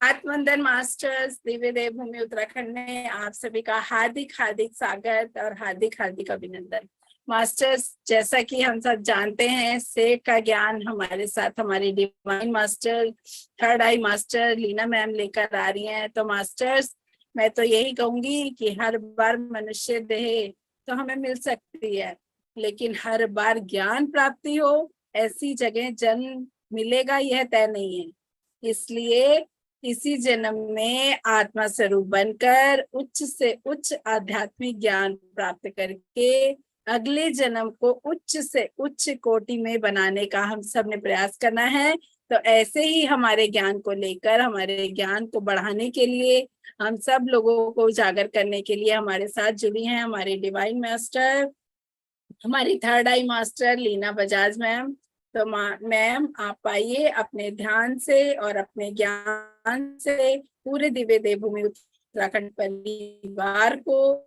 आत्मवंदन masters Divya देवभूमि उत्तराखंड में आप सभी का हार्दिक हार्दिक स्वागत और हार्दिक हार्दिक अभिनंदन। मास्टर्स, जैसा कि हम सब जानते हैं, सेठ का ज्ञान हमारे साथ हमारी डिवाइन मास्टर, थर्ड आई मास्टर लीना मैम लेकर आ रही हैं। तो मास्टर्स, मैं तो यही कहूंगी कि हर बार मनुष्य देह तो हमें मिल सकती है, लेकिन हर बार ज्ञान प्राप्ति हो ऐसी जगह जन्म मिलेगा यह तय नहीं है। इसलिए इसी जन्म में आत्मा स्वरूप बनकर उच्च से उच्च आध्यात्मिक ज्ञान प्राप्त करके अगले जन्म को उच्च से उच्च कोटि में बनाने का हम सब ने प्रयास करना है। तो ऐसे ही हमारे ज्ञान को लेकर, हमारे ज्ञान को बढ़ाने के लिए, हम सब लोगों को उजागर करने के लिए हमारे साथ जुड़ी हैं हमारी डिवाइन मास्टर, हमारी थर्ड आई मास्टर लीना बजाज मैम। तो मैम, आप आइए अपने ध्यान से और अपने ज्ञान से पूरे दिव्य देवभूमि उत्तराखंड परिवार को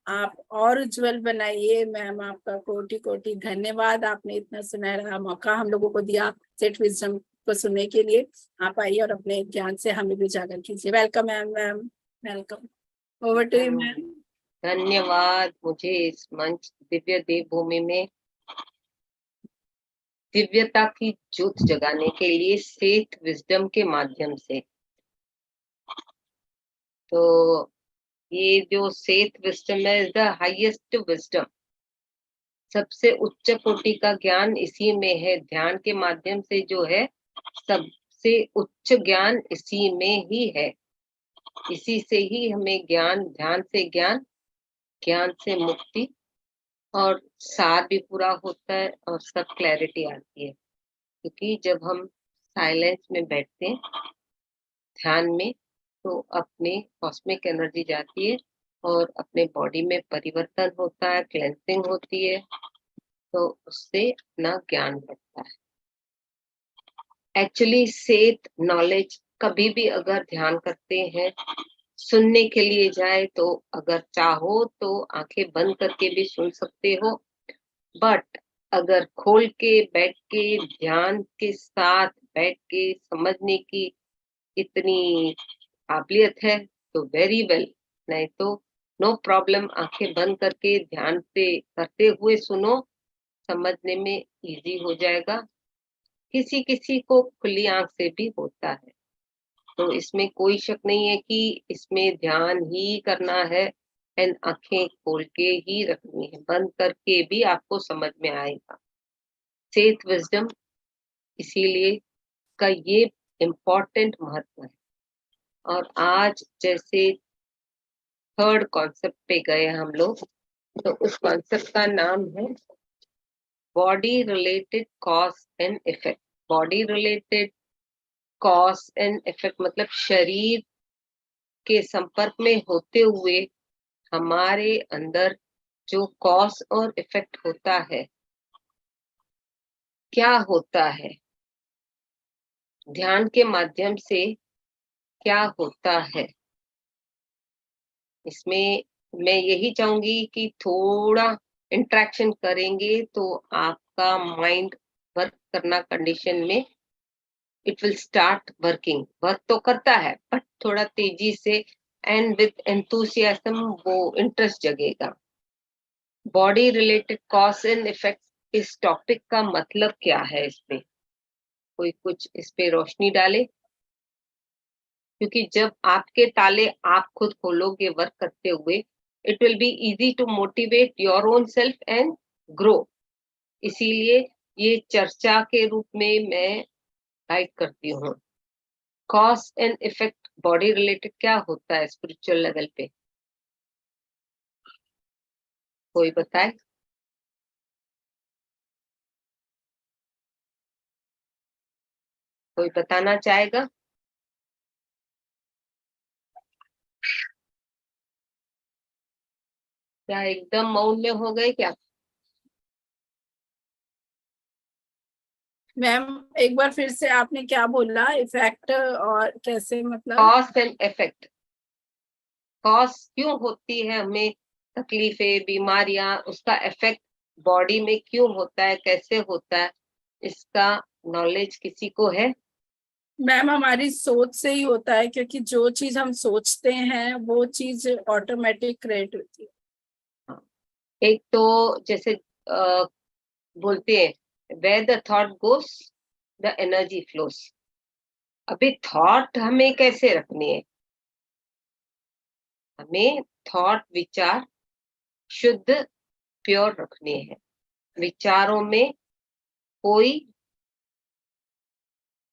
आप और उज्जवल बनाइए। मैम, आपका कोटि कोटि धन्यवाद। आपने इतना सुनहरा मौका हम लोगों को दिया सेठ विजडम को सुनने के लिए। आप आइए और अपने ज्ञान से हमें भी उजागर कीजिए। Welcome ma'am. Ma'am welcome. Over to you ma'am. धन्यवाद। मुझे इस मंच दिव्य देवभूमि में दिव्यता की ज्योत जगाने के लिए सेठ विजडम के माध्यम से, तो ये जो सेठ विजडम है इज द हाईएस्ट विजडम, सबसे उच्च कोटि का ज्ञान इसी में है। ध्यान के माध्यम से जो है सबसे उच्च ज्ञान इसी में ही है। इसी से ही हमें ज्ञान, ध्यान से ज्ञान, ज्ञान से मुक्ति और सार भी पूरा होता है और सब क्लैरिटी आती है। क्योंकि जब हम साइलेंस में बैठते हैं ध्यान में, तो अपने कॉस्मिक एनर्जी जाती है और अपने बॉडी में परिवर्तन होता है, क्लेंसिंग होती है, तो उससे अपना ज्ञान बढ़ता है। एक्चुअली सेठ नॉलेज कभी भी अगर ध्यान करते हैं, सुनने के लिए जाए तो अगर चाहो तो आंखें बंद करके भी सुन सकते हो, बट अगर खोल के बैठ के ध्यान के साथ बैठ के समझने की इतनी काबिलियत है तो वेरी वेल, नहीं तो नो प्रॉब्लम, आंखें बंद करके ध्यान से करते हुए सुनो, समझने में इजी हो जाएगा। किसी किसी को खुली आंख से भी होता है, तो इसमें कोई शक नहीं है कि इसमें ध्यान ही करना है एंड आंखें खोल के ही रखनी है, बंद करके भी आपको समझ में आएगा। सेठ विजडम इसीलिए का ये इम्पोर्टेंट महत्व है। और आज जैसे थर्ड कॉन्सेप्ट पे गए हम लोग, तो उस कॉन्सेप्ट का नाम है body related cause and effect. Body related cause and effect मतलब शरीर के संपर्क में होते हुए हमारे अंदर जो कॉज और इफेक्ट होता है, क्या होता है ध्यान के माध्यम से, क्या होता है, इसमें मैं यही चाहूंगी कि थोड़ा इंटरेक्शन करेंगे तो आपका माइंड वर्क करना कंडीशन में it will start working. Work तो करता है बट थोड़ा तेजी से एंड विद एंथुसियाज्म वो इंटरेस्ट जगेगा। Body related cause and effect, इस टॉपिक का मतलब क्या है, इसमें कोई कुछ इस पे रोशनी डाले। क्योंकि जब आपके ताले आप खुद खोलोगे वर्क करते हुए, it will be easy to motivate your own self and grow. इसीलिए ये चर्चा के रूप में मैं गाइड करती हूँ। Cause and effect body related क्या होता है स्पिरिचुअल लेवल पे, कोई बताए? कोई बताना चाहेगा? क्या एकदम मौन में हो गए क्या? मैम, एक बार फिर से आपने क्या बोला? इफेक्ट और कैसे, मतलब? Cause and effect. कॉज क्यों होती है हमें तकलीफें, बीमारियां, उसका इफेक्ट बॉडी में क्यों होता है, कैसे होता है, इसका नॉलेज किसी को है? मैम हमारी सोच से ही होता है, क्योंकि जो चीज हम सोचते हैं वो चीज ऑटोमेटिक क्रिएट होती है। हाँ, एक तो जैसे बोलते हैं where the thought goes the energy flows। अभी थॉट हमें कैसे रखने हैं? हमें थॉट विचार शुद्ध प्योर रखने हैं। विचारों में कोई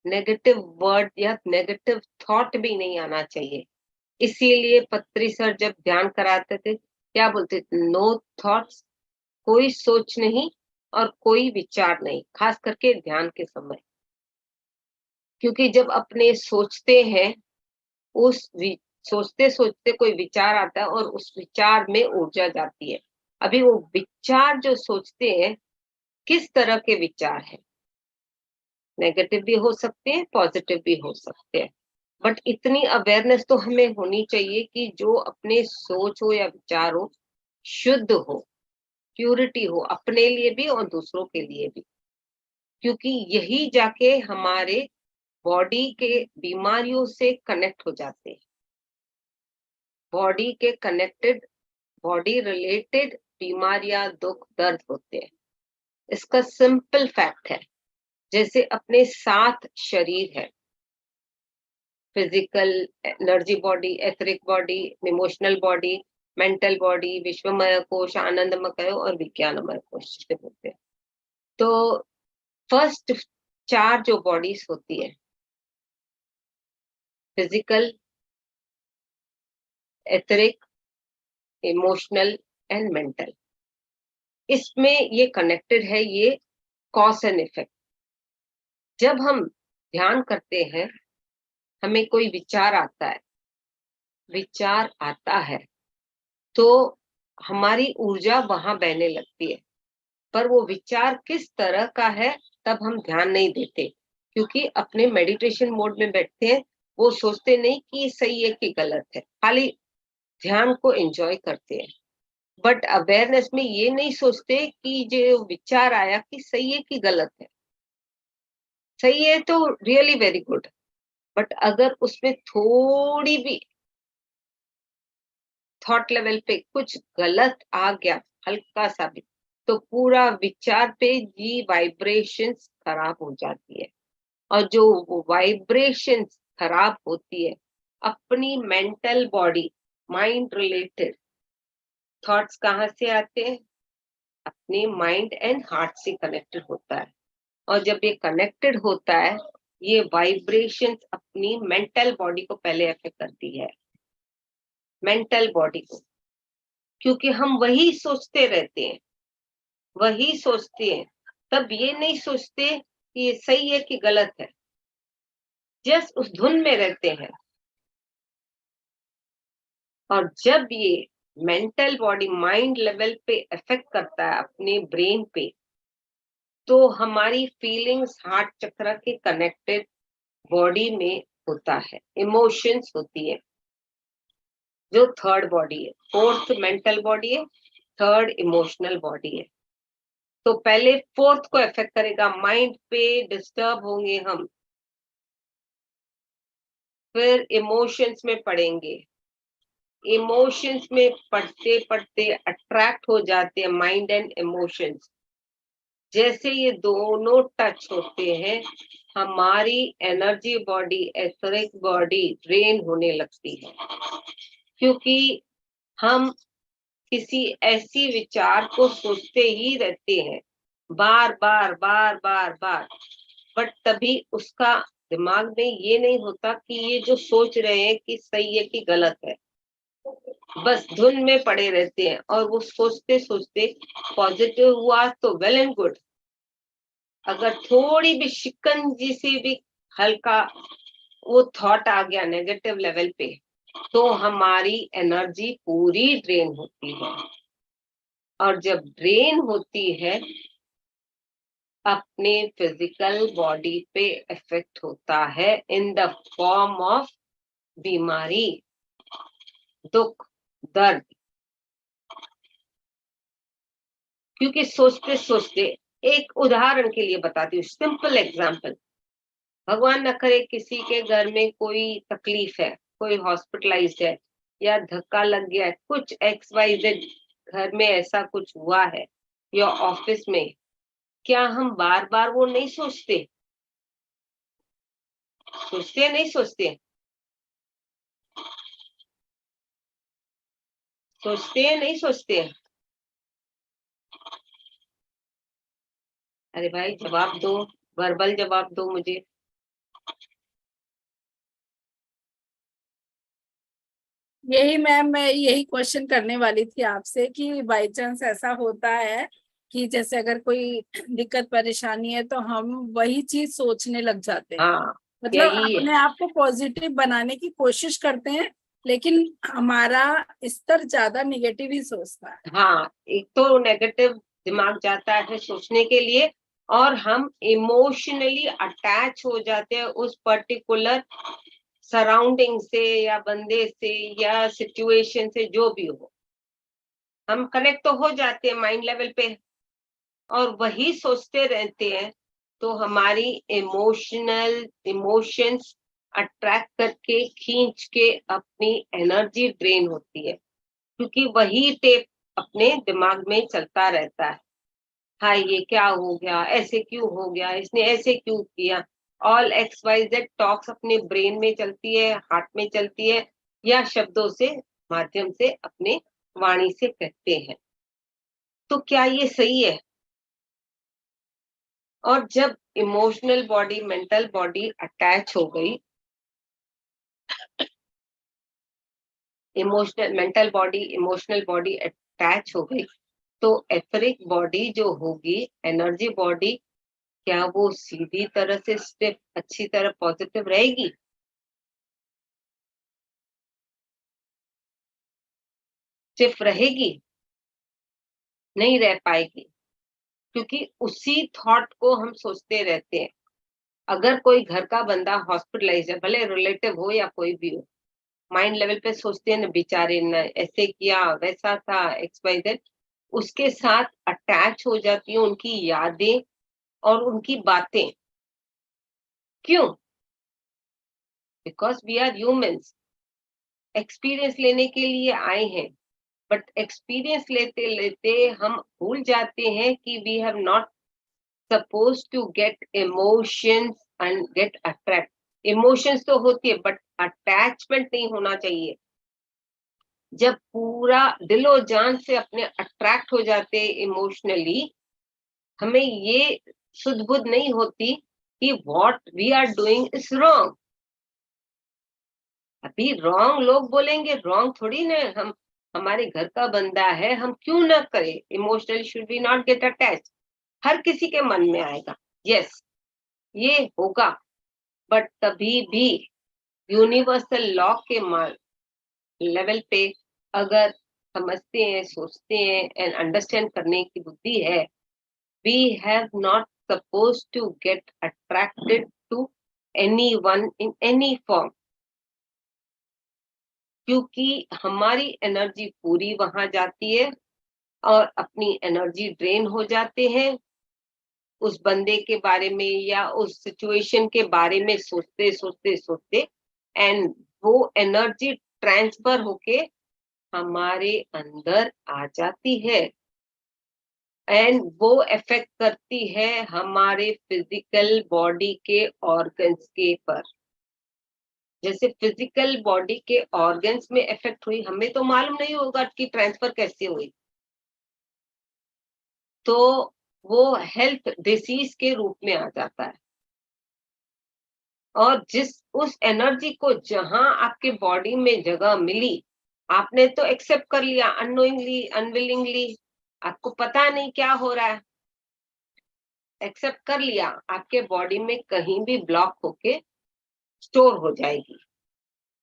नेगेटिव वर्ड या नेगेटिव थॉट भी नहीं आना चाहिए। इसीलिए पत्री सर जब ध्यान कराते थे क्या बोलते थे? नो थॉट्स, कोई सोच नहीं और कोई विचार नहीं, खास करके ध्यान के समय। क्योंकि जब अपने सोचते हैं उस सोचते सोचते कोई विचार आता है और उस विचार में ऊर्जा जाती है। अभी वो विचार जो सोचते हैं किस तरह के विचार है? नेगेटिव भी हो सकते हैं, पॉजिटिव भी हो सकते हैं। बट इतनी अवेयरनेस तो हमें होनी चाहिए कि जो अपने सोच हो या विचार हो शुद्ध हो, प्यूरिटी हो, अपने लिए भी और दूसरों के लिए भी। क्योंकि यही जाके हमारे बॉडी के बीमारियों से कनेक्ट हो जाते हैं। बॉडी के कनेक्टेड, बॉडी रिलेटेड बीमारियां, दुख दर्द होते हैं। इसका सिंपल फैक्ट है, जैसे अपने 7 शरीर है, physical energy body, etheric body, emotional body, mental body, विश्वमय कोश, आनंदमय और विज्ञानमय कोश जिसे बोलते हैं। तो फर्स्ट 4 जो बॉडीज होती है, physical, etheric, emotional and mental, इसमें ये कनेक्टेड है, ये कॉज एंड इफेक्ट। जब हम ध्यान करते हैं हमें कोई विचार आता है तो हमारी ऊर्जा वहां बहने लगती है, पर वो विचार किस तरह का है तब हम ध्यान नहीं देते, क्योंकि अपने मेडिटेशन मोड में बैठते हैं। वो सोचते नहीं कि सही है कि गलत है, खाली ध्यान को एंजॉय करते हैं। बट अवेयरनेस में ये नहीं सोचते कि जो विचार आया कि सही है कि गलत है। सही है तो रियली वेरी गुड, बट अगर उसमें थोड़ी भी थॉट लेवल पे कुछ गलत आ गया, हल्का सा भी, तो पूरा विचार पे जी वाइब्रेशंस खराब हो जाती है। और जो वाइब्रेशंस खराब होती है, अपनी mental body, mind related thoughts कहाँ से आते हैं? अपने माइंड एंड हार्ट से कनेक्टेड होता है। और जब ये कनेक्टेड होता है, ये वाइब्रेशंस अपनी मेंटल बॉडी को पहले अफेक्ट करती है, मेंटल बॉडी को। क्योंकि हम वही सोचते रहते हैं, वही सोचते हैं, तब ये नहीं सोचते कि ये सही है कि गलत है, जस्ट उस धुन में रहते हैं। और जब ये मेंटल बॉडी माइंड लेवल पे इफेक्ट करता है अपने ब्रेन पे, तो हमारी फीलिंग्स हार्ट चक्र के कनेक्टेड बॉडी में होता है, इमोशंस होती है, जो थर्ड बॉडी है। फोर्थ मेंटल बॉडी है, थर्ड इमोशनल बॉडी है। तो पहले फोर्थ को इफेक्ट करेगा, माइंड पे डिस्टर्ब होंगे हम, फिर इमोशंस में पढ़ेंगे, इमोशंस में पढ़ते पढ़ते अट्रैक्ट हो जाते हैं माइंड एंड इमोशंस। जैसे ये दोनों टच होते हैं, हमारी energy body, etheric body drain होने लगती है। क्योंकि हम किसी ऐसी विचार को सोचते ही रहते हैं बार बार बार बार बार, बट तभी उसका दिमाग में ये नहीं होता कि ये जो सोच रहे हैं कि सही है कि गलत है। बस धुन में पड़े रहते हैं और वो सोचते सोचते पॉजिटिव हुआ तो वेल एंड गुड, अगर थोड़ी भी शिकंजी से भी हल्का वो थॉट आ गया नेगेटिव लेवल पे, तो हमारी एनर्जी पूरी ड्रेन होती है। और जब ड्रेन होती है, अपने फिजिकल बॉडी पे इफेक्ट होता है इन द फॉर्म ऑफ बीमारी, दुख, दर्द। क्योंकि सोचते सोचते, एक उदाहरण के लिए बताती हूँ, सिंपल एग्जांपल। भगवान न करे किसी के घर में कोई तकलीफ है, कोई हॉस्पिटलाइज्ड है या धक्का लग गया है, कुछ XYZ घर में ऐसा कुछ हुआ है या ऑफिस में, क्या हम बार बार वो नहीं सोचते? सोचते नहीं सोचते? सोचते हैं नहीं सोचते? अरे भाई जवाब दो, वर्बल जवाब दो मुझे। यही मैम, मैं यही क्वेश्चन करने वाली थी आपसे कि बाई चांस ऐसा होता है कि जैसे अगर कोई दिक्कत परेशानी है तो हम वही चीज सोचने लग जाते हैं, हाँ मतलब यही है। अपने आप को पॉजिटिव बनाने की कोशिश करते हैं, लेकिन हमारा स्तर ज्यादा निगेटिव ही सोचता है। हाँ, एक तो नेगेटिव दिमाग जाता है सोचने के लिए, और हम इमोशनली अटैच हो जाते हैं उस पर्टिकुलर सराउंडिंग से या बंदे से या सिचुएशन से, जो भी हो हम कनेक्ट तो हो जाते हैं माइंड लेवल पे, और वही सोचते रहते हैं, तो हमारी इमोशंस अट्रैक्ट करके खींच के अपनी एनर्जी ड्रेन होती है, क्योंकि वही टेप अपने दिमाग में चलता रहता है। हाँ, ये क्या हो गया, ऐसे क्यों हो गया, इसने ऐसे क्यों किया, ऑल XYZ टॉक्स अपने ब्रेन में चलती है, हार्ट में चलती है, या शब्दों से माध्यम से अपने वाणी से कहते हैं। तो क्या ये सही है? और जब emotional body mental body attach हो गई, इमोशनल बॉडी अटैच हो गई, तो एथरिक बॉडी जो होगी, एनर्जी बॉडी, क्या वो सीधी तरह से स्टेप अच्छी तरह पॉजिटिव रहेगी? सिर्फ रहेगी? नहीं रह पाएगी, क्योंकि उसी थॉट को हम सोचते रहते हैं। अगर कोई घर का बंदा हॉस्पिटलाइज है, भले रिलेटिव हो या कोई भी हो, माइंड लेवल पे सोचते हैं ना, बेचारे ने ऐसे किया, वैसा था, XYZ, उसके साथ अटैच हो जाती है उनकी यादें और उनकी बातें। क्यों? Because we are humans, experience लेने के लिए आए हैं, बट एक्सपीरियंस लेते लेते हम भूल जाते हैं कि we have not suppose to get emotions and get attract. Emotions तो होती है, बट अटैचमेंट नहीं होना चाहिए। जब पूरा दिलो जान से अपने अट्रैक्ट हो जाते इमोशनली, हमें ये सुध बुध नहीं होती कि what we are doing is wrong. अभी रॉन्ग लोग बोलेंगे, रॉन्ग थोड़ी ना, हम हमारे घर का बंदा है, हम क्यों ना करें? Emotionally should be not get attach, हर किसी के मन में आएगा, यस ये होगा, बट कभी भी यूनिवर्सल लॉ के लेवल पे अगर समझते हैं, सोचते हैं एंड अंडरस्टैंड करने की बुद्धि है, we have not supposed to get attracted to anyone in any form, क्योंकि हमारी एनर्जी पूरी वहां जाती है और अपनी एनर्जी ड्रेन हो जाते हैं उस बंदे के बारे में या उस सिचुएशन के बारे में सोचते सोचते सोचते, एंड वो एनर्जी ट्रांसफर होके हमारे अंदर आ जाती है, एंड वो इफेक्ट करती है हमारे फिजिकल बॉडी के ऑर्गन्स के पर। जैसे फिजिकल बॉडी के ऑर्गन्स में इफेक्ट हुई, हमें तो मालूम नहीं होगा कि ट्रांसफर कैसे हुई, तो वो हेल्थ डिसीज के रूप में आ जाता है। और जिस उस एनर्जी को जहां आपके बॉडी में जगह मिली, आपने तो एक्सेप्ट कर लिया, अननोइंगली अनविलिंगली, आपको पता नहीं क्या हो रहा है, एक्सेप्ट कर लिया, आपके बॉडी में कहीं भी ब्लॉक होके स्टोर हो जाएगी।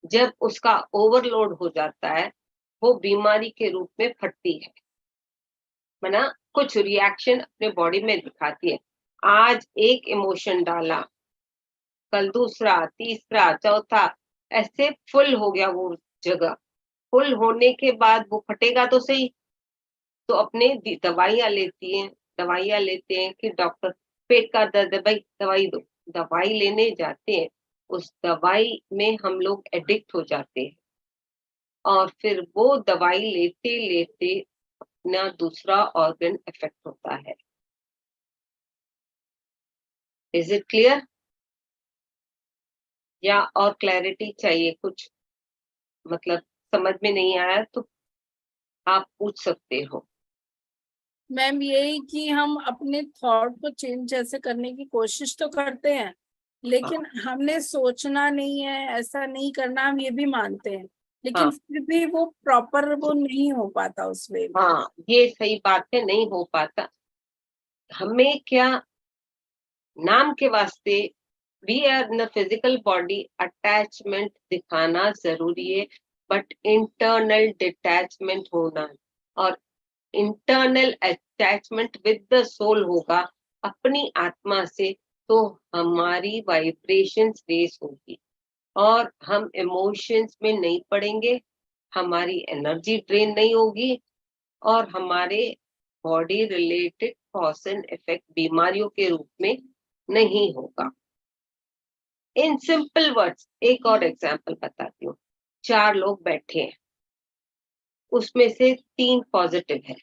जब उसका ओवरलोड हो जाता है, वो बीमारी के रूप में फटती है, मना कुछ रिएक्शन अपने बॉडी में दिखाती है। आज एक इमोशन डाला, कल दूसरा, तीसरा, चौथा, ऐसे फुल हो गया वो जगह। फुल होने के बाद वो फटेगा तो सही, तो अपने दवाइयां लेती हैं, दवाइयां लेते हैं कि डॉक्टर पेट का दर्द है भाई दवाई दो, दवाई लेने जाते हैं उस दवाई में हम लोग एडिक्ट हो जाते हैं और फिर वो दवाई लेते लेते अपना दूसरा ऑर्गन इफेक्ट होता है। Is it clear? या और क्लैरिटी चाहिए कुछ? मतलब समझ में नहीं आया तो आप पूछ सकते हो। मैम यही कि हम अपने थॉट को चेंज ऐसे करने की कोशिश तो करते हैं, लेकिन हमने सोचना नहीं है, ऐसा नहीं करना, हम ये भी मानते हैं, लेकिन हाँ फिर भी वो प्रॉपर वो नहीं हो पाता उस वे में। हाँ, ये सही बात है, नहीं हो पाता। हमें क्या, नाम के वास्ते we are in physical body, attachment दिखाना जरूरी है, बट इंटरनल डिटैचमेंट होना, और internal attachment with the soul होगा अपनी आत्मा से, तो हमारी वाइब्रेशंस रेस होगी और हम इमोशंस में नहीं पड़ेंगे, हमारी एनर्जी ड्रेन नहीं होगी और हमारे body related cause and effect बीमारियों के रूप में नहीं होगा। इन सिंपल वर्ड्स एक और एग्जांपल बताती हूँ। 4 लोग बैठे हैं, उसमें से 3 पॉजिटिव है,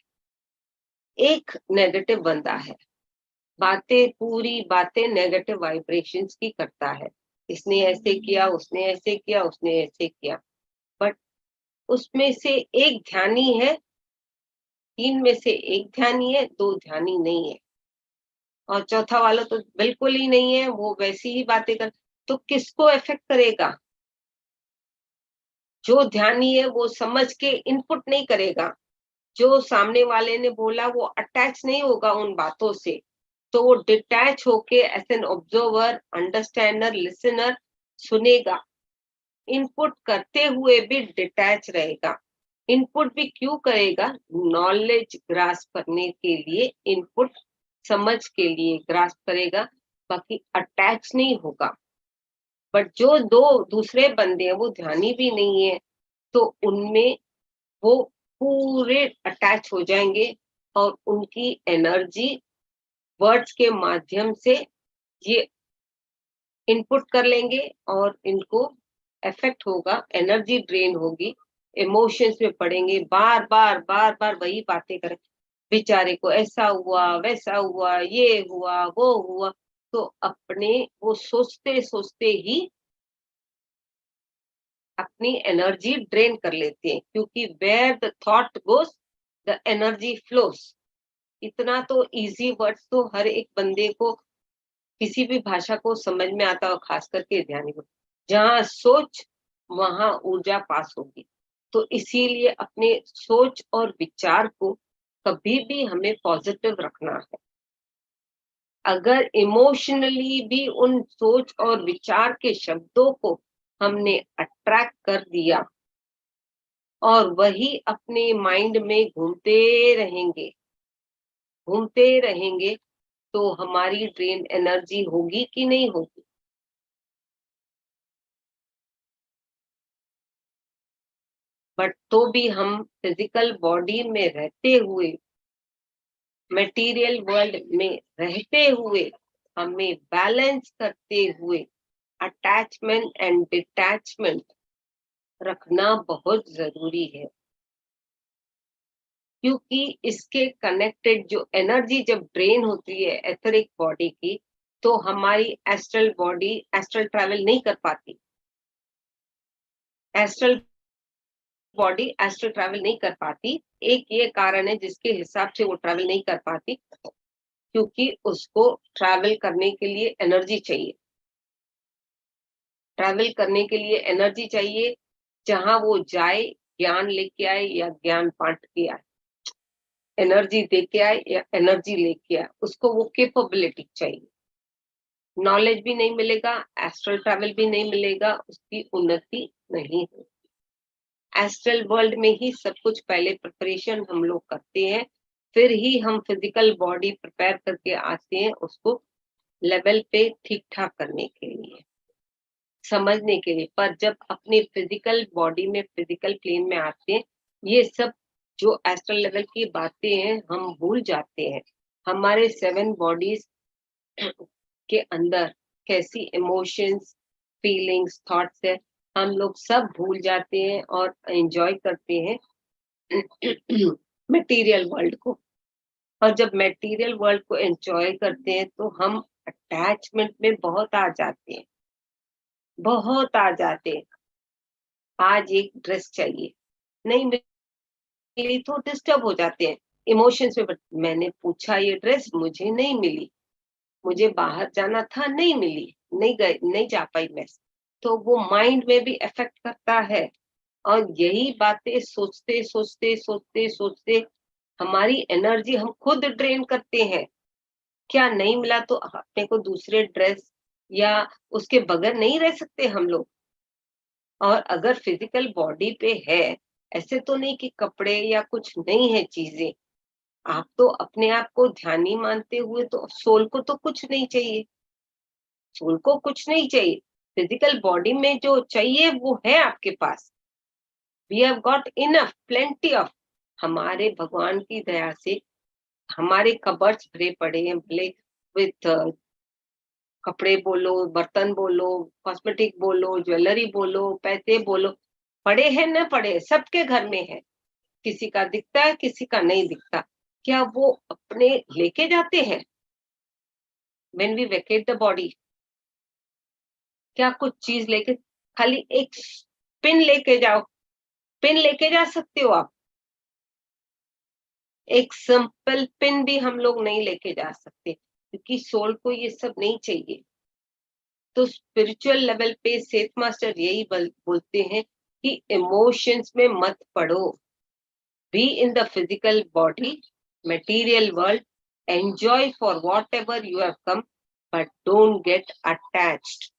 एक नेगेटिव बंदा है, पूरी बातें नेगेटिव वाइब्रेशंस की करता है, इसने ऐसे किया, उसने ऐसे किया, उसने ऐसे किया। बट उसमें से एक ध्यानी है, 3 में से एक ध्यानी है, 2 ध्यानी नहीं है, और चौथा वाला तो बिल्कुल ही नहीं है, वो वैसी ही बातें कर। तो किसको इफेक्ट करेगा? जो ध्यानी है वो समझ के इनपुट नहीं करेगा, जो सामने वाले ने बोला वो अटैच नहीं होगा उन बातों से, तो वो डिटैच होके एज एन ऑब्जर्वर, अंडरस्टैंडर, लिसनर सुनेगा, इनपुट करते हुए भी डिटैच रहेगा। इनपुट भी क्यों करेगा? नॉलेज ग्रास्प करने के लिए, इनपुट समझ के लिए ग्रास्प करेगा, बाकी अटैच नहीं होगा। बट जो 2 दूसरे बंदे हैं वो ध्यानी भी नहीं है, तो उनमें वो पूरे अटैच हो जाएंगे और उनकी एनर्जी वर्ड्स के माध्यम से ये इनपुट कर लेंगे और इनको इफेक्ट होगा, एनर्जी ड्रेन होगी, इमोशंस में पड़ेंगे, बार बार वही बातें करें, बेचारे को ऐसा हुआ, वैसा हुआ, ये हुआ, वो हुआ। तो अपने वो सोचते सोचते ही अपनी एनर्जी ड्रेन कर लेते हैं, क्योंकि where the thought goes the energy flows. इतना तो इजी वर्ड्स तो हर एक बंदे को किसी भी भाषा को समझ में आता है, खास करके ध्यानी को। जहां सोच वहां ऊर्जा पास होगी। तो इसीलिए अपने सोच और विचार को कभी भी हमें पॉजिटिव रखना है। अगर इमोशनली भी उन सोच और विचार के शब्दों को हमने अट्रैक्ट कर दिया और वही अपने माइंड में घूमते रहेंगे, तो हमारी ड्रेन एनर्जी होगी कि नहीं होगी? बट तो भी हम फिजिकल बॉडी में रहते हुए, मटेरियल वर्ल्ड में रहते हुए, हमें बैलेंस करते हुए अटैचमेंट एंड डिटैचमेंट रखना बहुत जरूरी है, क्योंकि इसके कनेक्टेड जो एनर्जी जब ड्रेन होती है एथरिक बॉडी की, तो हमारी एस्ट्रल बॉडी एस्ट्रल ट्रैवल नहीं कर पाती, एस्ट्रल बॉडी एस्ट्रल ट्रैवल नहीं कर पाती। एक ये कारण है जिसके हिसाब से वो ट्रैवल नहीं कर पाती, क्योंकि उसको ट्रैवल करने के लिए एनर्जी चाहिए, ट्रैवल करने के लिए एनर्जी चाहिए, जहां वो जाए ज्ञान लेके आए या ज्ञान बांट के आए, एनर्जी दे के आए या एनर्जी लेके आए, उसको वो कैपेबिलिटी चाहिए। नॉलेज भी नहीं मिलेगा, एस्ट्रल ट्रैवल भी नहीं मिलेगा, उसकी उन्नति नहीं होगी। एस्ट्रल वर्ल्ड में ही सब कुछ पहले प्रिपरेशन हम लोग करते हैं, फिर ही हम फिजिकल बॉडी प्रिपेयर करके आते हैं उसको लेवल पे ठीक ठाक करने के लिए, समझने के लिए। पर जब अपनी फिजिकल बॉडी में, फिजिकल प्लेन में आते हैं, ये सब जो एस्ट्रल लेवल की बातें हैं हम भूल जाते हैं। हमारे 7 बॉडीज के अंदर कैसी इमोशंस, फीलिंग्स, थॉट्स है, हम लोग सब भूल जाते हैं और एंजॉय करते हैं मटेरियल वर्ल्ड को। और जब मटेरियल वर्ल्ड को एंजॉय करते हैं तो हम अटैचमेंट में बहुत आ जाते हैं, बहुत आ जाते हैं। आज एक ड्रेस चाहिए, नहीं मिली तो डिस्टर्ब हो जाते हैं इमोशंस में। मैंने पूछा ये ड्रेस, मुझे नहीं मिली, मुझे बाहर जाना था, नहीं मिली, नहीं गए, नहीं जा पाई मैं। तो वो माइंड में भी इफेक्ट करता है। और यही बातें सोचते सोचते सोचते सोचते हमारी एनर्जी हम खुद ड्रेन करते हैं। क्या नहीं मिला तो अपने को दूसरे ड्रेस या उसके बगैर नहीं रह सकते हम लोग। और अगर फिजिकल बॉडी पे है, ऐसे तो नहीं कि कपड़े या कुछ नहीं है चीजें। आप तो अपने आप को ध्यानी मानते हुए तो सोल को तो कुछ नहीं चाहिए, सोल को कुछ नहीं चाहिए। फिजिकल बॉडी में जो चाहिए वो है आपके पास। We have got enough, plenty of. हमारे भगवान की दया से हमारे कबर्ड्स भरे पड़े हैं, भले विथ कपड़े बोलो, बर्तन बोलो, कॉस्मेटिक बोलो, ज्वेलरी बोलो, पैसे बोलो, पड़े हैं न पड़े, सबके घर में है। किसी का दिखता है, किसी का नहीं दिखता। क्या वो अपने लेके जाते हैं when we vacate the body? क्या कुछ चीज लेके, खाली एक पिन लेके जाओ, पिन लेके जा सकते हो आप? एक सिंपल पिन भी हम लोग नहीं लेके जा सकते, क्योंकि सोल को ये सब नहीं चाहिए। तो स्पिरिचुअल लेवल पे सेठ मास्टर यही बोलते हैं कि इमोशंस में मत पड़ो। Be in the physical body, material world, enjoy for whatever you have come, but don't get attached.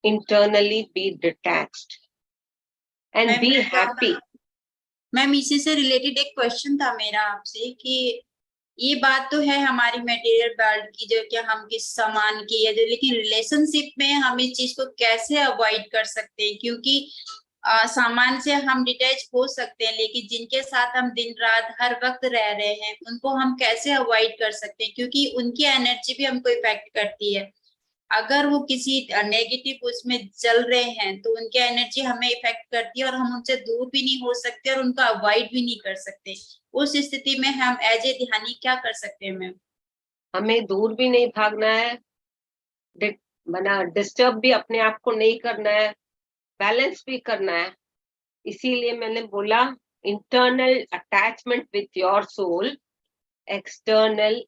Internally be detached and be happy. Ma'am इसी से रिलेटेड एक क्वेश्चन था मेरा आपसे कि ये बात तो है हमारी मटेरियल वर्ल्ड की, जो कि हम किस सामान की है जो, लेकिन रिलेशनशिप में हम इस चीज को कैसे अवॉइड कर सकते हैं? क्योंकि सामान से हम डिटैच हो सकते हैं, लेकिन जिनके साथ हम दिन रात हर वक्त रह रहे हैं उनको हम कैसे अवॉइड कर सकते हैं? क्योंकि उनकी एनर्जी भी हमको इफेक्ट करती है। अगर वो किसी नेगेटिव उसमें चल रहे हैं तो उनकी एनर्जी हमें इफेक्ट करती है और हम उनसे दूर भी नहीं हो सकते और उनका अवॉइड भी नहीं कर सकते। उस स्थिति में हम एज ए ध्यानी क्या कर सकते हैं मैम? हमें दूर भी नहीं भागना है, मना डिस्टर्ब भी अपने आप को नहीं करना है, बैलेंस भी करना है। इसीलिए मैंने बोला internal attachment with your soul, external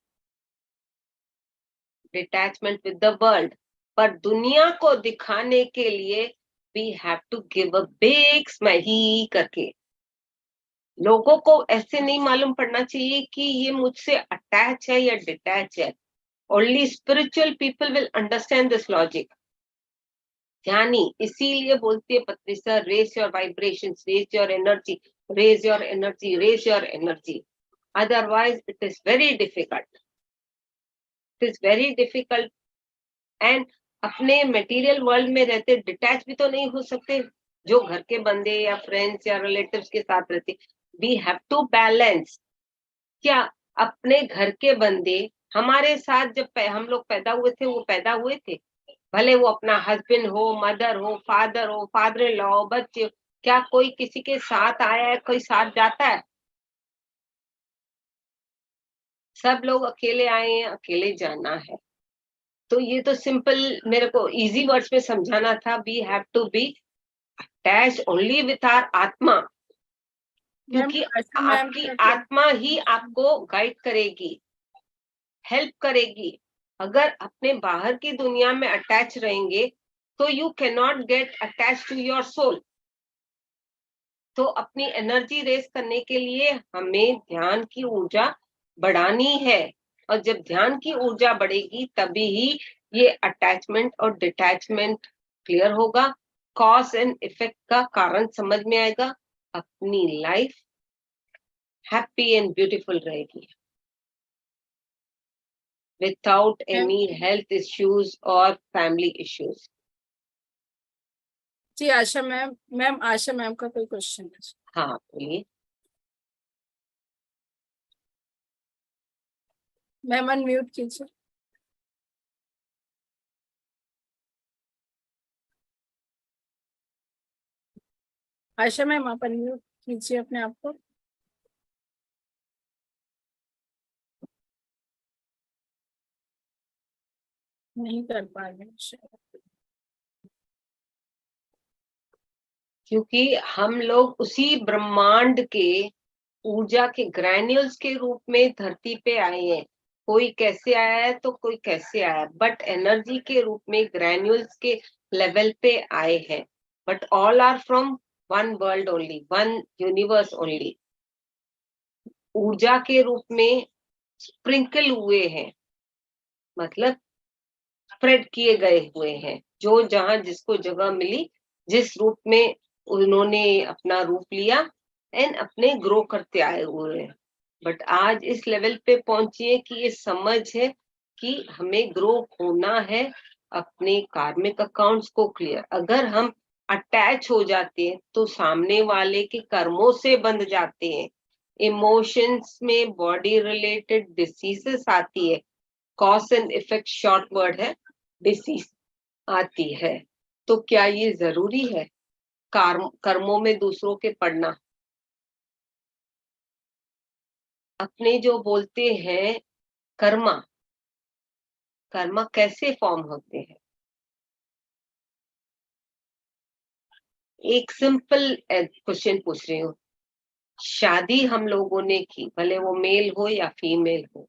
detachment with the world. पर दुनिया को दिखाने के लिए we have to give a big smile करके। लोगों को ऐसे नहीं मालूम पड़ना चाहिए कि ये मुझसे अटैच है या डिटैच है। Only spiritual people will understand this logic. ध्यानी इसीलिए बोलती है पत्नी sir, raise your vibrations, raise your energy, raise your energy, raise your energy. Otherwise it is very difficult, it is very difficult. And अपने material world में रहते detach भी तो नहीं हो सकते, जो घर के बंदे या फ्रेंड्स या रिलेटिव्स के साथ रहते। We have to balance. क्या अपने घर के बंदे हमारे साथ जब हम लोग पैदा हुए थे, वो पैदा हुए थे, भले वो अपना हस्बैंड हो, मदर हो, फादर इन लॉ, बच्चे हो, क्या कोई किसी के साथ आया है, कोई साथ जाता है? सब लोग अकेले आए हैं, अकेले जाना है। तो ये तो सिंपल मेरे को इजी वर्ड्स में समझाना था। We have to be attach only with our आत्मा, क्योंकि आपकी आत्मा ही आपको गाइड करेगी, हेल्प करेगी। अगर अपने बाहर की दुनिया में अटैच रहेंगे तो you can not get attach to your soul. तो अपनी एनर्जी रेस करने के लिए हमें ध्यान की ऊर्जा बढ़ानी है। और जब ध्यान की ऊर्जा बढ़ेगी तभी ही ये अटैचमेंट और डिटैचमेंट क्लियर होगा, कॉज एंड इफेक्ट का कारण समझ में आएगा, अपनी लाइफ हैप्पी एंड ब्यूटीफुल रहेगी विदाउट एनी हेल्थ इश्यूज और फैमिली इश्यूज। जी आशा मैम आशा मैम का कोई क्वेश्चन है? हाँ बोलिए मैम, अनम्यूट कीजिए। आशा मैम आप अनम्यूट कीजिए अपने आप को। नहीं कर पा रहे शायद। क्योंकि हम लोग उसी ब्रह्मांड के ऊर्जा के ग्रैन्यूल्स के रूप में धरती पे आए हैं। कोई कैसे आया है तो कोई कैसे आया है, बट एनर्जी के रूप में ग्रैन्यूल्स के लेवल पे आए हैं। But all are from one world only, one universe only. ऊर्जा के रूप में स्प्रिंकल हुए हैं, मतलब स्प्रेड किए गए हुए हैं। जो जहां जिसको जगह मिली, जिस रूप में उन्होंने अपना रूप लिया एंड अपने ग्रो करते आए हुए हैं। बट आज इस लेवल पे पहुंचिए कि ये समझ है कि हमें ग्रो होना है, अपने कार्मिक अकाउंट्स को क्लियर। अगर हम अटैच हो जाते हैं तो सामने वाले के कर्मों से बंध जाते हैं। इमोशंस में बॉडी रिलेटेड डिसीजेस आती है, cause and effect short word है, डिसीज आती है। तो क्या ये जरूरी है कर्मों में दूसरों के पड़ना? अपने जो बोलते हैं कर्मा, कर्मा कैसे फॉर्म होते हैं? एक सिंपल क्वेश्चन पूछ रही हूँ। शादी हम लोगों ने की, भले वो मेल हो या फीमेल हो,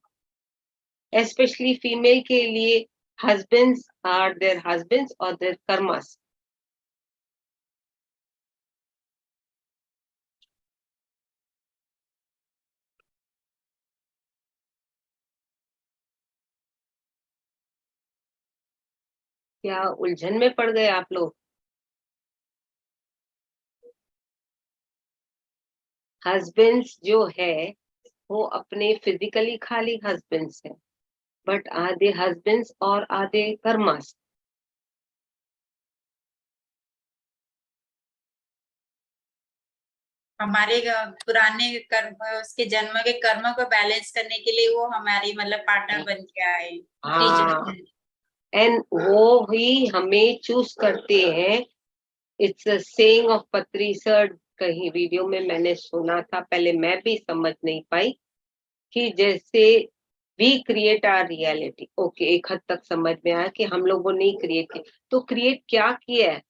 एस्पेशली फीमेल के लिए हस्बैंड्स आर देयर हस्बैंड्स और देयर कर्मास। क्या उलझन में पड़ गए आप लोग? हस्बैंड्स जो है वो अपने फिजिकली खाली हस्बैंड्स है, बट आर दे हस्बैंड्स और आर दे कर्मास? हमारे पुराने कर्म, उसके जन्म के कर्म को बैलेंस करने के लिए वो हमारी मतलब पार्टनर बन के आए। हाँ, एंड वो ही हमें चूज करते हैं। इट्स अ सेइंग ऑफ पत्री सर, कहीं वीडियो में मैंने सुना था, पहले मैं भी समझ नहीं पाई कि जैसे we create our reality. Okay, एक हद तक समझ में आया कि हम लोगों ने ही क्रिएट किया। तो क्रिएट क्या किया है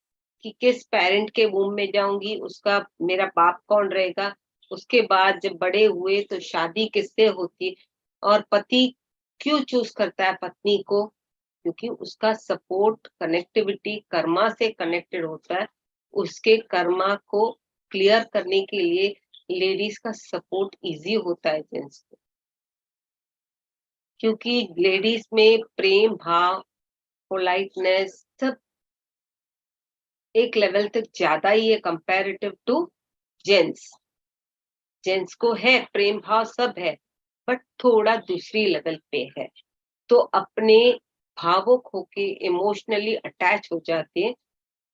कि किस पेरेंट के वूम में जाऊंगी, उसका मेरा बाप कौन रहेगा, उसके बाद जब बड़े हुए तो शादी किससे होती, और पति क्यों चूज करता है पत्नी को, क्योंकि उसका सपोर्ट कनेक्टिविटी कर्मा से कनेक्टेड होता है। उसके कर्मा को क्लियर करने के लिए लेडीज का सपोर्ट इजी होता है जेंट्स को, क्योंकि लेडीज में प्रेम भाव, पोलाइटनेस सब एक लेवल तक ज्यादा ही है कंपैरेटिव टू जेंट्स। जेंट्स को है प्रेम भाव सब है, बट थोड़ा दूसरी लेवल पे है। तो अपने भावुक होके इमोशनली अटैच हो जाते हैं,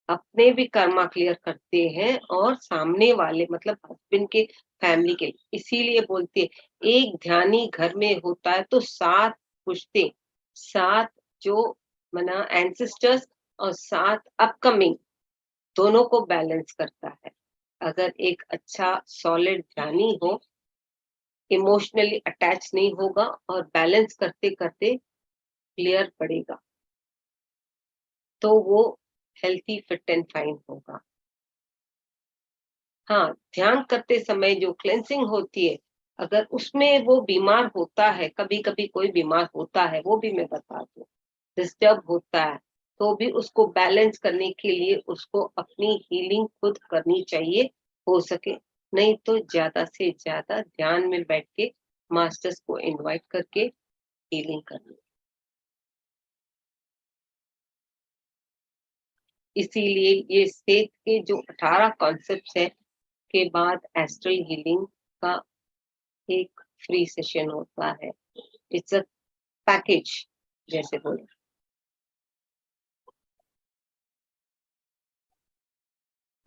अपने भी कर्मा क्लियर करते हैं और सामने वाले मतलब हस्बैंड के फैमिली के लिए। इसीलिए बोलते हैं एक ध्यानी घर में होता है तो सात पुश्ते, सात जो मना एंसेस्टर्स और सात अपकमिंग, दोनों को बैलेंस करता है। अगर एक अच्छा सॉलिड ध्यानी हो, इमोशनली अटैच नहीं होगा और बैलेंस करते करते क्लियर पड़ेगा, तो वो हेल्थी फिट एंड फाइन होगा। हाँ, ध्यान करते समय जो क्लेंसिंग होती है, अगर उसमें वो बीमार होता है, कभी कभी कोई बीमार होता है, वो भी मैं बता दूं, डिस्टर्ब होता है, तो भी उसको बैलेंस करने के लिए उसको अपनी हीलिंग खुद करनी चाहिए, हो सके। नहीं तो ज्यादा से ज्यादा ध्यान में बैठ के मास्टर्स को इनवाइट करके हीलिंग करनी। इसीलिए ये सेहत के जो 18 कॉन्सेप्ट है के बाद एस्ट्रल हीलिंग का एक फ्री सेशन होता है। इट्स अ पैकेज जैसे बोले।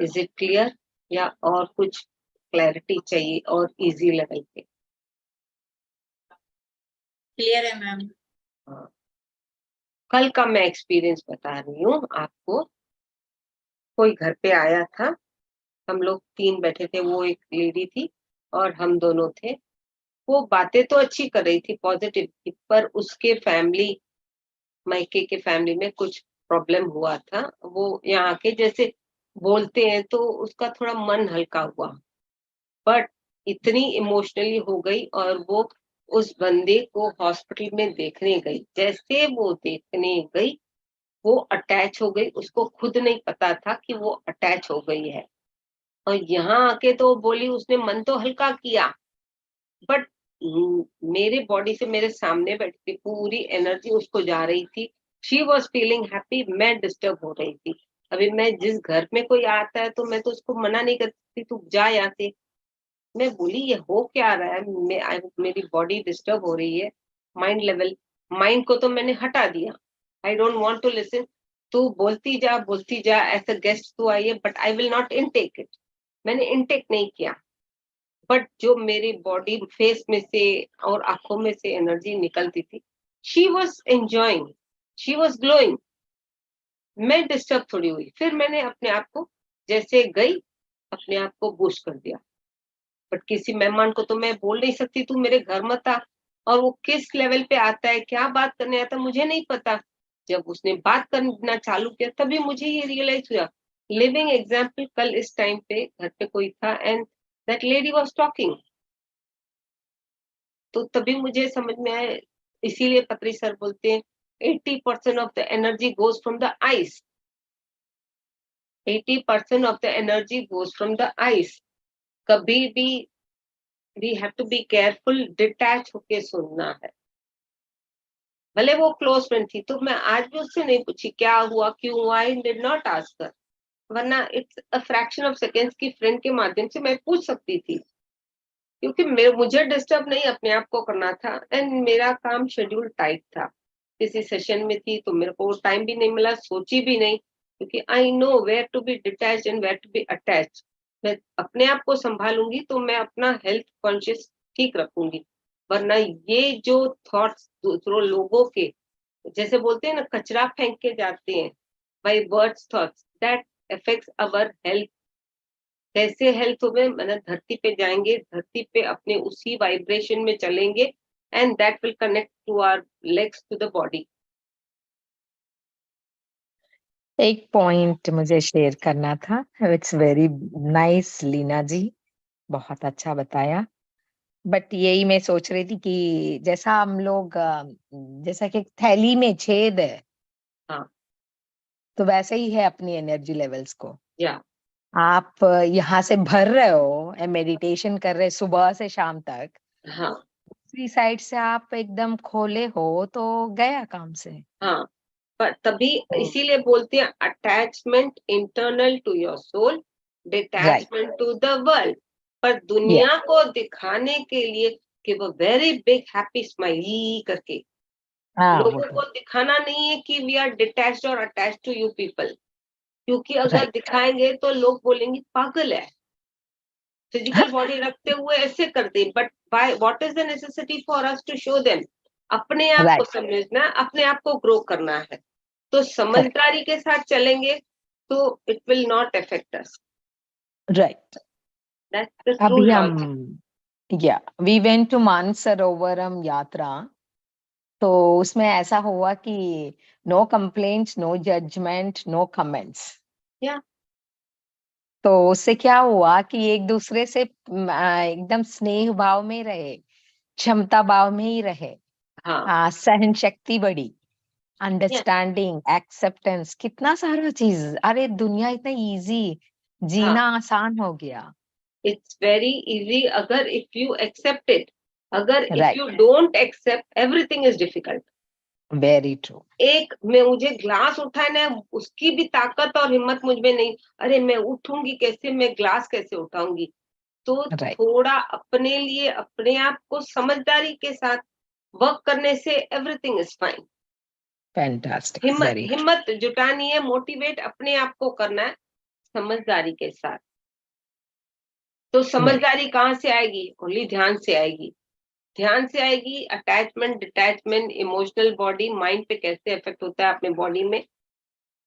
इज इट क्लियर या और कुछ क्लैरिटी चाहिए और इजी लेवल पे? क्लियर है मैम। हाँ, कल का मैं एक्सपीरियंस बता रही हूँ आपको। कोई घर पे आया था, हम लोग 3 बैठे थे, वो एक लेडी थी और हम दोनों थे। वो बातें तो अच्छी कर रही थी, पॉजिटिव थी, पर उसके फैमिली, मायके के फैमिली में कुछ प्रॉब्लम हुआ था। वो यहाँ के जैसे बोलते हैं तो उसका थोड़ा मन हल्का हुआ, बट इतनी इमोशनली हो गई और वो उस बंदे को हॉस्पिटल में देखने गई। जैसे वो देखने गई, वो अटैच हो गई, उसको खुद नहीं पता था कि वो अटैच हो गई है। और यहाँ आके तो बोली उसने मन तो हल्का किया, बट मेरे बॉडी से मेरे सामने बैठी थी, पूरी एनर्जी उसको जा रही थी। शी वॉज फीलिंग हैप्पी, मैं डिस्टर्ब हो रही थी। अभी मैं जिस घर में कोई आता है तो मैं तो उसको मना नहीं करती तू जा यहाँ से। मैं बोली ये हो क्या रहा है, मेरी बॉडी डिस्टर्ब हो रही है। माइंड लेवल, माइंड को तो मैंने हटा दिया, I don't want to listen. तू बोलती जा, एज अ गेस्ट तू आई है, but I will not intake it. मैंने इनटेक नहीं किया, बट जो मेरी बॉडी फेस में से और आंखों में से एनर्जी निकलती थी, she was enjoying, she was glowing. मैं डिस्टर्ब थोड़ी हुई। फिर मैंने अपने आप को, जैसे गई, अपने आप को बूस्ट कर दिया। बट किसी मेहमान को तो मैं बोल नहीं सकती तू मेरे घर मत आ, और वो किस लेवल पे आता है, क्या बात करने आता, मुझे नहीं पता। जब उसने बात करना चालू किया तभी मुझे ये रियलाइज हुआ। लिविंग एग्जाम्पल, कल इस टाइम पे घर पे कोई था and that lady was talking. तो तभी मुझे समझ में आया। इसीलिए पत्री सर बोलते हैं 80% of the energy goes from the eyes, 80% of the energy goes from the eyes. कभी भी we have to be careful, detach होके सुनना है। भले वो क्लोज फ्रेंड थी तो मैं आज भी उससे नहीं पूछी क्या हुआ क्यों हुआ, I did not ask her. वरना it's a fraction of seconds की फ्रेंड के माध्यम से मैं पूछ सकती थी, क्योंकि मुझे डिस्टर्ब नहीं अपने आप को करना था एंड मेरा काम शेड्यूल टाइट था। किसी सेशन में थी तो मेरे को टाइम भी नहीं मिला, सोची भी नहीं, क्योंकि I know where to be detach and where to be attach. मैं अपने आप को संभालूंगी तो मैं अपना हेल्थ कॉन्शियस ठीक रखूंगी। वरना ये जो थॉट्स दूसरों लोगों के, जैसे बोलते हैं ना, कचरा फेंक के जाते हैं, by words thoughts, that affects our health. कैसे हेल्थ में, मतलब धरती पे जाएंगे, धरती पे अपने उसी वाइब्रेशन में चलेंगे and that will connect to our legs to the body. एक पॉइंट मुझे शेयर करना था। It's very nice Leena ji, बहुत अच्छा बताया। बट यही मैं सोच रही थी कि जैसा हम लोग जैसा कि थैली में छेद है, हाँ, तो वैसे ही है अपनी एनर्जी लेवल्स को। या आप यहाँ से भर रहे हो, मेडिटेशन कर रहे सुबह से शाम तक, हाँ, दूसरी साइड से आप एकदम खोले हो तो गया काम से। हाँ। पर तभी तो इसीलिए बोलते हैं attachment internal to your soul, right, detachment to the world. पर यस, दुनिया को दिखाने के लिए कि वो वेरी बिग हैप्पी स्माइली करके, हाँ वो लोगों तो को दिखाना नहीं है कि वी आर डिटैच्ड और अटैच्ड टू यू पीपल। क्योंकि अगर राइट, दिखाएंगे तो लोग बोलेंगे पागल है, फिजिकल बॉडी रखते हुए ऐसे करते, but by what is the necessity for us to show them. अपने आप को राइट, समझना, अपने आप को ग्रो करना है, तो करेक्ट, समझदारी के साथ चलेंगे तो it will not affect us. Right. That's the true अभी हम लॉजिक। या वी वेंट टू मानसरोवरम यात्रा, तो उसमें ऐसा हुआ कि no complaints, no judgement, no comments. या तो उससे क्या हुआ कि एक दूसरे से एकदम स्नेह भाव में रहे, क्षमता भाव में ही रहे। हाँ, सहन शक्ति बढ़ी, या अंडरस्टैंडिंग, एक्सेप्टेंस, कितना सारा चीज। अरे दुनिया इतना इजी, हाँ, जीना आसान हो गया। इट्स वेरी इजी अगर इफ यू एक्सेप्ट इट। अगर if right, you don't accept, everything is difficult. Very true, एक मैं मुझे ग्लास उठाना है, उसकी भी ताकत और हिम्मत मुझ में नहीं। अरे मैं उठूंगी कैसे, मैं ग्लास कैसे उठाऊंगी। तो राइट, थोड़ा अपने लिए, अपने आप को समझदारी के साथ वर्क करने से एवरीथिंग इज फाइन। फैंटास्टिक, हिम्मत वेरी ट्रू, हिम्मत जुटानी है, मोटिवेट अपने आप को करना है समझदारी के साथ। तो वेरी, समझदारी कहाँ से आएगी, ओनली ध्यान से आएगी। ध्यान से आएगी। Attachment, detachment, emotional body, mind पे कैसे इफेक्ट होता है अपने बॉडी में,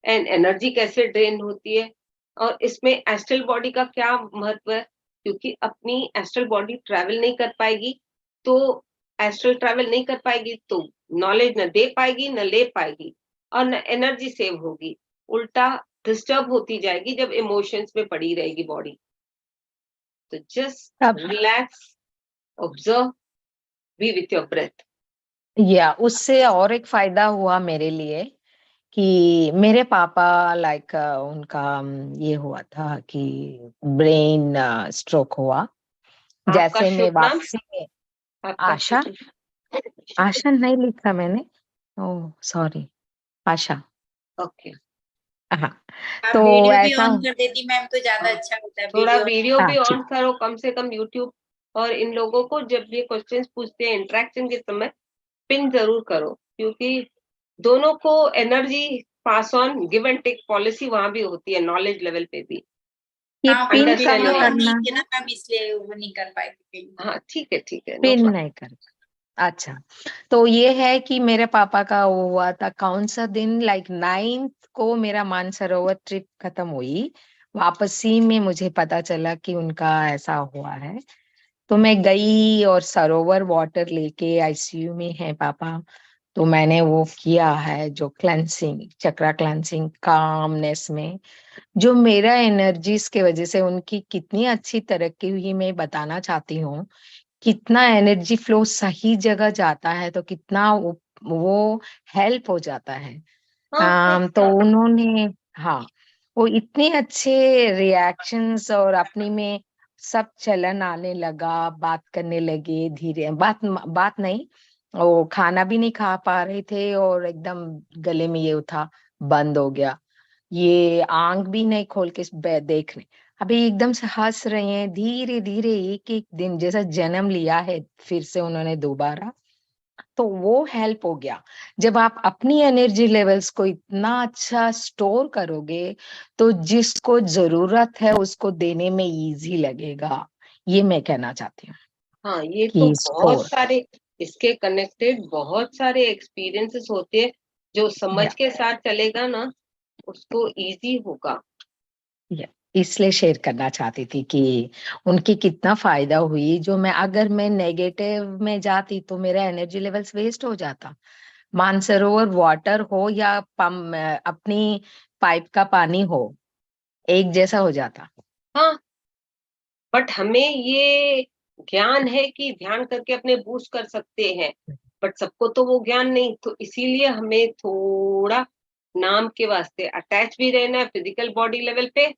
एंड एनर्जी कैसे ड्रेन होती है। और इसमें एस्ट्रल बॉडी का क्या महत्व है, क्योंकि अपनी एस्ट्रल बॉडी ट्रैवल नहीं कर पाएगी, तो एस्ट्रल ट्रैवल नहीं कर पाएगी तो नॉलेज न दे पाएगी, न ले पाएगी, और न एनर्जी सेव होगी, उल्टा डिस्टर्ब होती जाएगी जब इमोशंस में पड़ी रहेगी बॉडी। तो जस्ट अब relax, observe, be with your breath. या उससे और एक फायदा हुआ मेरे लिए कि मेरे पापा लाइक उनका ये हुआ था कि ब्रेन स्ट्रोक हुआ। आपका जैसे मैं शुभ नाम? वापसी में आपका आशा शुभ आशा नहीं लिखा मैंने, ओह सॉरी, आशा। ओके। हाँ, आप तो वीडियो भी ऐसा ऑन कर देती मैम तो ज्यादा अच्छा होता है। थोड़ा वीडियो भी ठीक। ऑन करो कम से कम यूट्यूब, और इन लोगों को जब ये क्वेश्चंस पूछते हैं इंटरेक्शन के समय पिन जरूर करो, क्योंकि दोनों को energy pass on, give and take policy वहां भी होती है, नॉलेज लेवल पे भी। ये हाँ, पिन वीडियो understand कहाँ ऑन नहीं करना थे है? ना मैम, इसलिए वो नहीं कर पाए थे पिन। हाँ ठीक है, नो पिन प्रॉब्लम। नहीं कर। अच्छा, तो ये है कि मेरे पापा का वो हुआ था कौन सा दिन, लाइक 9th को मेरा मानसरोवर ट्रिप खत्म हुई, वापसी में मुझे पता चला कि उनका ऐसा हुआ है। तो मैं गई और सरोवर वाटर लेके, आईसीयू में है पापा, तो मैंने वो किया है जो क्लेंसिंग, चक्रा क्लेंसिंग, कामनेस में, जो मेरा एनर्जीज के वजह से उनकी कितनी अच्छी तरक्की हुई मैं बताना चाहती हूँ। कितना एनर्जी फ्लो सही जगह जाता है तो कितना वो हेल्प हो जाता है। हाँ तो उन्होंने, हाँ, वो इतने अच्छे रिएक्शंस और अपनी में सब चलन आने लगा, बात करने लगे धीरे, बात बात नहीं, वो खाना भी नहीं खा पा रहे थे और एकदम गले में ये था, बंद हो गया, ये आंख भी नहीं खोल के देख रहे, अभी एकदम से हंस रहे हैं धीरे धीरे, एक एक दिन जैसा जन्म लिया है फिर से उन्होंने दोबारा। तो वो हेल्प हो गया। जब आप अपनी एनर्जी लेवल्स को इतना अच्छा स्टोर करोगे तो जिसको जरूरत है उसको देने में इजी लगेगा, ये मैं कहना चाहती हूँ हाँ, ये तो कि बहुत स्टोर। सारे इसके कनेक्टेड बहुत सारे एक्सपीरियंसेस होते हैं, जो समझ या, के साथ चलेगा ना उसको इजी होगा। इसलिए शेयर करना चाहती थी कि उनकी कितना फायदा हुई, जो मैं अगर मैं नेगेटिव में जाती तो मेरा एनर्जी लेवल्स वेस्ट हो जाता। मानसरोवर वाटर हो या अपनी पाइप का पानी हो, एक जैसा हो जाता। हाँ, बट हमें ये ज्ञान है कि ध्यान करके अपने बूस्ट कर सकते हैं, बट सबको तो वो ज्ञान नहीं, तो इसीलिए हमें थोड़ा नाम के वास्ते अटैच भी रहना है, फिजिकल बॉडी लेवल पे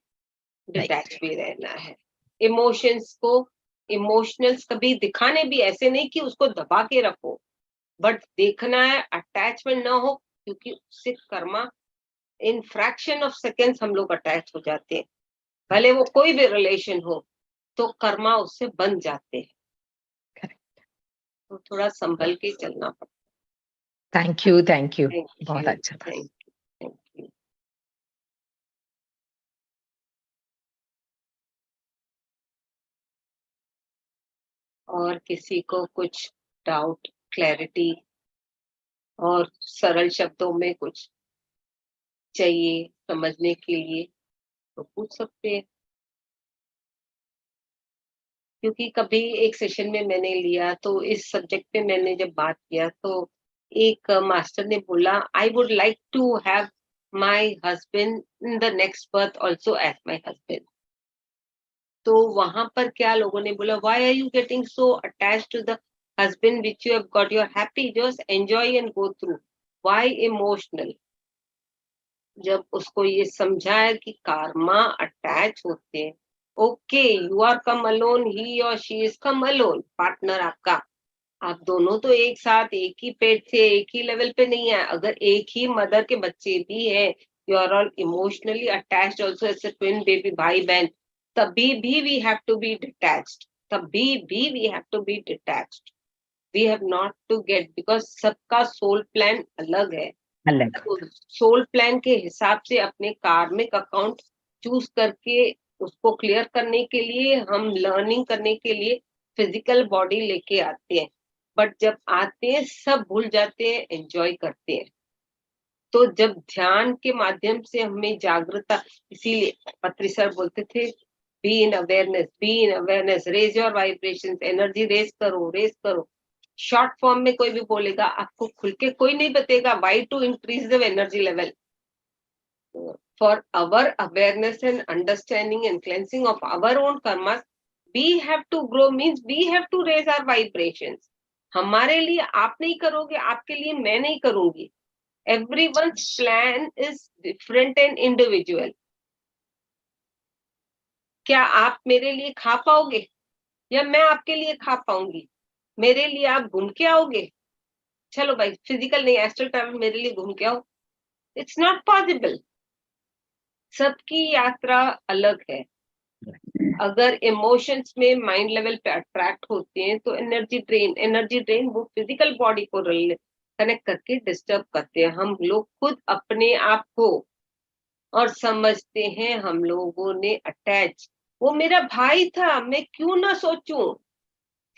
राइट, डिटैच भी रहना है। इमोशंस को, इमोशनल्स कभी दिखाने भी ऐसे नहीं कि उसको दबा के रखो, बट देखना है अटैचमेंट ना हो, क्योंकि उससे Karma in fraction of seconds हम लोग अटैच हो जाते हैं, भले वो कोई भी रिलेशन हो, तो कर्मा उससे बन जाते हैं। करेक्ट। तो थोड़ा संभल के चलना पड़ता थैंक यू, थैंक यू, है। थैंक बहुत यू, अच्छा था। Thank you, thank you. और किसी को कुछ डाउट, क्लैरिटी और सरल शब्दों में कुछ चाहिए समझने के लिए तो पूछ सकते हैं, क्योंकि कभी एक सेशन में मैंने लिया तो इस सब्जेक्ट पे मैंने जब बात किया तो एक मास्टर ने बोला, I would like to have my husband in the next birth also as my husband. तो वहां पर क्या लोगों ने बोला, why are you getting so attached to the husband which you have got, you are happy, just enjoy and go through, why emotional. जब उसको ये समझाया कि कार्मा अटैच होते हैं, okay you are come alone, he और she is come alone, partner आपका, आप दोनों तो एक साथ एक ही पेट से एक ही लेवल पे नहीं है, अगर एक ही मदर के बच्चे भी है, you are all emotionally attached also as a twin baby, भाई बहन, तभी भी we have to be detached, तभी भी we have to be detached, we have not to get, because सबका सोल प्लान अलग है। अलग। तो सोल प्लान के हिसाब से अपने कार्मिक अकाउंट चूज करके उसको क्लियर करने के लिए हम लर्निंग करने के लिए फिजिकल बॉडी लेके आते हैं, बट जब आते हैं सब भूल जाते हैं, एंजॉय करते हैं। तो जब ध्यान के माध्यम से हमें जागृतता, इसीलिए पत्री सर बोलते थे be in awareness, raise your vibrations, energy raise करो। शॉर्ट फॉर्म में कोई भी बोलेगा, आपको खुल के कोई नहीं बतेगा why to increase the energy level. For our awareness and understanding and cleansing of our own karmas, we have to grow, means we have to raise our vibrations. हमारे लिए आप नहीं करोगे, आपके लिए मैं नहीं करूंगी. Everyone's plan is different and individual. क्या आप मेरे लिए खा पाओगे या मैं आपके लिए खा पाऊंगी? मेरे लिए आप घूम के आओगे? चलो भाई, फिजिकल नहीं, एस्ट्रल ट्रैवल मेरे लिए घूम के आओ. It's not possible. सबकी यात्रा अलग है. अगर इमोशंस में माइंड लेवल पे अट्रैक्ट होते हैं तो एनर्जी ड्रेन वो फिजिकल बॉडी को कनेक्ट करके डिस्टर्ब करते हैं. हम लोग खुद अपने आप को और समझते हैं हम लोगों ने अटैच, वो मेरा भाई था, मैं क्यों ना सोचूं.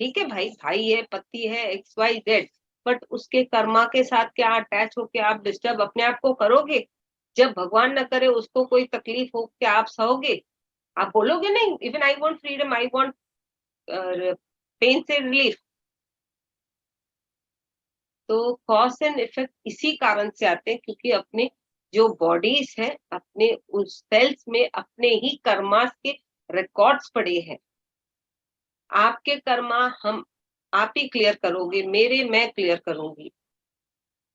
ठीक है भाई, भाई है, पति है, XYZ, बट उसके कर्मा के साथ क्या अटैच होके आप डिस्टर्ब अपने आप को करोगे? जब भगवान न करे उसको कोई तकलीफ हो, क्या आप सहोगे? आप बोलोगे नहीं, even I want freedom, I want pain से रिलीफ. तो कॉज एंड इफेक्ट इसी कारण से आते हैं, क्योंकि अपने जो बॉडीज है, अपने उस सेल्स में अपने ही कर्मास के रिकॉर्ड्स पड़े हैं. आपके कर्मा आप ही क्लियर करोगे, मेरे मैं क्लियर करूंगी.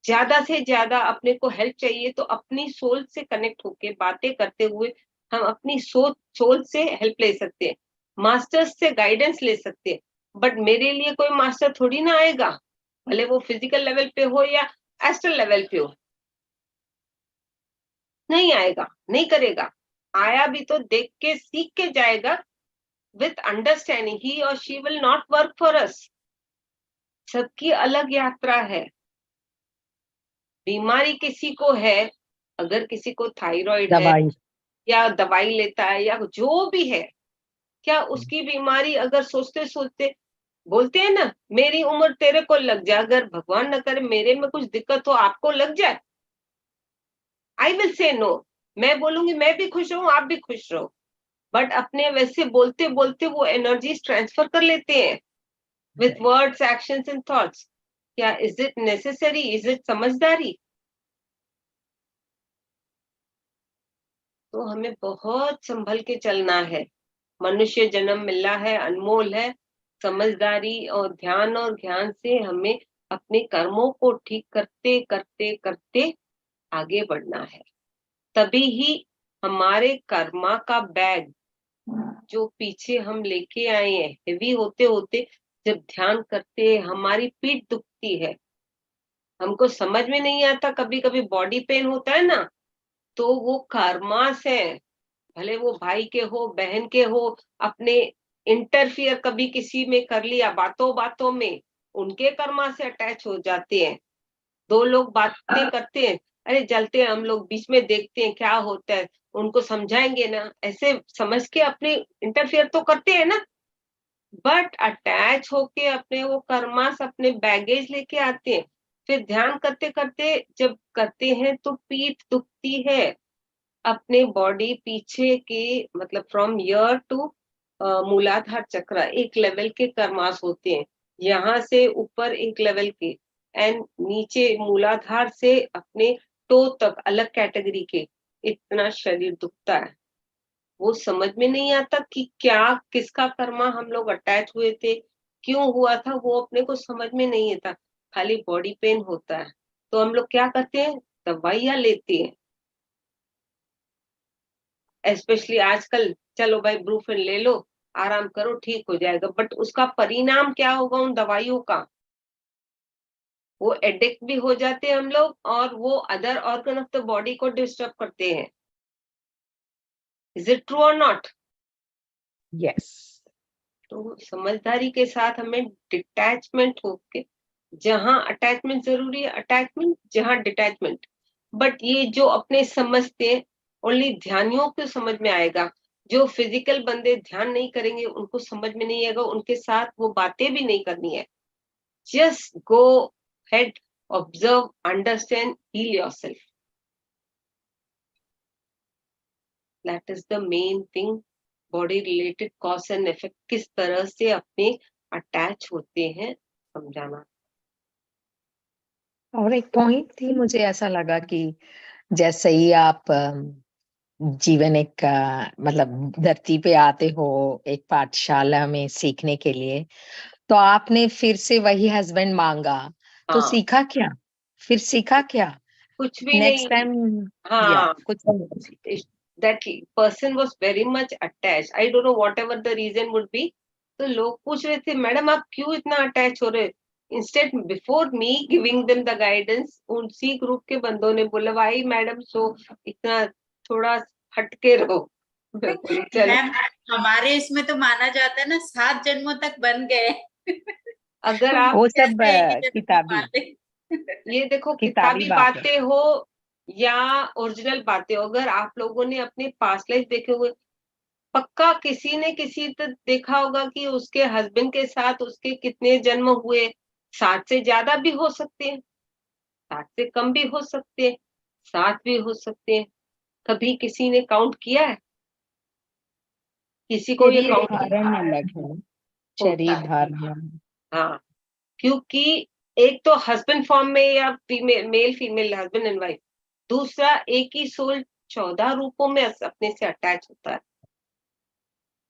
ज्यादा से ज्यादा अपने को हेल्प चाहिए तो अपनी सोल से कनेक्ट होके बातें करते हुए हम अपनी सोल से हेल्प ले सकते हैं, मास्टर्स से गाइडेंस ले सकते हैं. बट मेरे लिए कोई मास्टर थोड़ी ना आएगा, भले वो फिजिकल लेवल पे हो या एस्ट्रल लेवल पे हो. नहीं आएगा, नहीं करेगा. आया भी तो देख के सीख के जाएगा विथ अंडरस्टैंडिंग. ही और she will not work for us. सबकी अलग यात्रा है. बीमारी किसी को है, अगर किसी को थायराइड है या दवाई लेता है या जो भी है, क्या उसकी बीमारी अगर सोचते सोचते बोलते हैं ना, मेरी उम्र तेरे को लग जाए, अगर भगवान न करे मेरे में कुछ दिक्कत हो आपको लग जाए, आई विल से नो. मैं बोलूंगी मैं भी खुश रहूं, आप भी खुश रहो. बट अपने वैसे बोलते बोलते वो एनर्जी ट्रांसफर कर लेते हैं with words, actions and thoughts. क्या is it necessary, is it समझदारी? तो हमें बहुत संभल के चलना है. मनुष्य जन्म मिला है, अनमोल है. समझदारी और ज्ञान से हमें अपने कर्मों को ठीक करते करते करते आगे बढ़ना है. तभी ही हमारे कर्मा का बैग जो पीछे हम लेके आए हैं, हेवी होते होते जब ध्यान करते हैं हमारी पीठ दुखती है. हमको समझ में नहीं आता, कभी कभी बॉडी पेन होता है ना, तो वो कर्मा से, भले वो भाई के हो, बहन के हो, अपने इंटरफियर कभी किसी में कर लिया बातों बातों में, उनके कर्मा से अटैच हो जाते हैं. दो लोग बातें करते हैं, अरे जलते हैं हम लोग, बीच में देखते हैं क्या होता है, उनको समझाएंगे ना, ऐसे समझ के अपने इंटरफियर तो करते हैं ना, बट अटैच होके अपने वो कर्मास, अपने बैगेज लेके आते हैं. फिर ध्यान करते करते जब करते हैं तो पीठ दुखती है. अपने बॉडी पीछे के, मतलब फ्रॉम ईयर टू मूलाधार चक्र एक लेवल के कर्मास होते हैं, यहाँ से ऊपर एक लेवल के, एंड नीचे मूलाधार से अपने टो तक अलग कैटेगरी के. इतना शरीर दुखता है, वो समझ में नहीं आता कि क्या किसका कर्मा हम लोग अटैच हुए थे, क्यों हुआ था, वो अपने को समझ में नहीं आता. खाली बॉडी पेन होता है तो हम लोग क्या करते हैं, दवाइयां लेते हैं. स्पेशली आजकल, चलो भाई ब्रूफेन ले लो, आराम करो, ठीक हो जाएगा. बट उसका परिणाम क्या होगा उन दवाइयों का? वो एडिक्ट भी हो जाते हैं हम लोग, और वो other organ of the body को डिस्टर्ब करते हैं. इज इट ट्रू और नॉट? यस. तो समझदारी के साथ हमें डिटैचमेंट होके, जहां अटैचमेंट जरूरी है अटैचमेंट, जहां डिटैचमेंट. बट ये जो अपने समझते हैं ओनली ध्यानियों को समझ में आएगा. जो फिजिकल बंदे ध्यान नहीं करेंगे उनको समझ में नहीं आएगा, उनके साथ वो बातें भी नहीं करनी है. Just go ahead, observe, understand, heal yourself. That is the main thing. Body related cause and effect किस तरह से अपने अटैच होते हैं समझाना। और एक पॉइंट थी, मुझे ऐसा लगा कि जैसे ही आप जीवन एक मतलब धरती पे आते हो एक पाठशाला में सीखने के लिए, तो आपने फिर से वही हस्बैंड मांगा, तो हाँ, सीखा क्या? फिर सीखा क्या कुछ भी नेक्स्ट नहीं। टाइम? या हाँ, कुछ नहीं सीखा? that person was very much attached. I don't know whatever the reason would be. तो लोग पूछ रहे थे मैडम आप क्यों इतना अटैच हो रहे? Instead before me giving them the guidance, उसी ग्रुप के बंदों ने बोला भाई मैडम सो इतना थोड़ा हटके रहो। मैं बोली चलो। मैम हमारे इसमें तो माना जाता है ना 7 जन्मों तक बन गए। अगर आप वो सब कैसे एक ही जन्म में किताबी पाले? ये देखो किताबी किताबी बात है। बातें हो या ओरिजिनल बातें हो, अगर आप लोगों ने अपने पास्ट लाइफ देखे हुए, पक्का किसी ने किसी तो देखा होगा कि उसके हस्बैंड के साथ उसके कितने जन्म हुए। 7 से ज्यादा भी हो सकते हैं, 7 से कम भी हो सकते हैं, 7 भी हो सकते हैं। कभी किसी ने काउंट किया है? किसी को ये शरीर काउंट धारण अलग है, होता शरीर है? धारण। हाँ, क्योंकि एक तो हस्बैंड फॉर्म में या female male female husband and wife, दूसरा एक ही सोल 14 रूपों में अपने से अटैच होता है।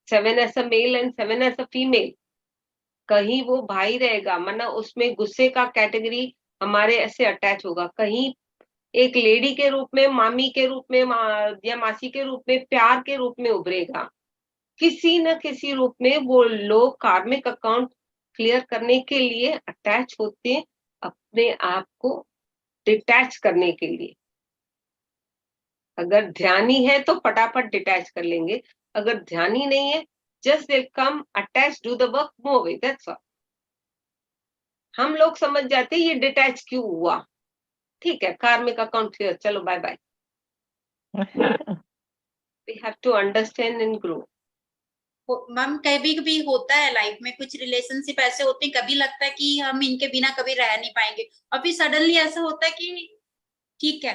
7 as a male and 7 as a female. कहीं वो भाई रहेगा मतलब उसमें गुस्से का कैटेगरी हमारे ऐसे अटैच होगा, कहीं एक लेडी के रूप में, मामी के रूप में, या मासी के रूप में, प्यार के रूप में उभरेगा। किसी न किसी रूप में वो लोग कार्मिक अकाउंट क्लियर करने के लिए अटैच होते हैं, अपने आप को डिटैच करने के लिए। अगर ध्यानी है तो फटाफट डिटैच कर लेंगे, अगर ध्यानी नहीं है just they come attach do the work move away, that's all. हम लोग समझ जाते हैं ये डिटैच क्यों हुआ, ठीक है कार्मिक अकाउंट क्लियर, चलो bye bye. We have to understand and grow. Ma'am कभी कभी होता है लाइफ में कुछ रिलेशनशिप ऐसे होते हैं, कभी लगता है कि हम इनके बिना कभी रह नहीं पाएंगे, और फिर सडनली ऐसा होता है कि ठीक है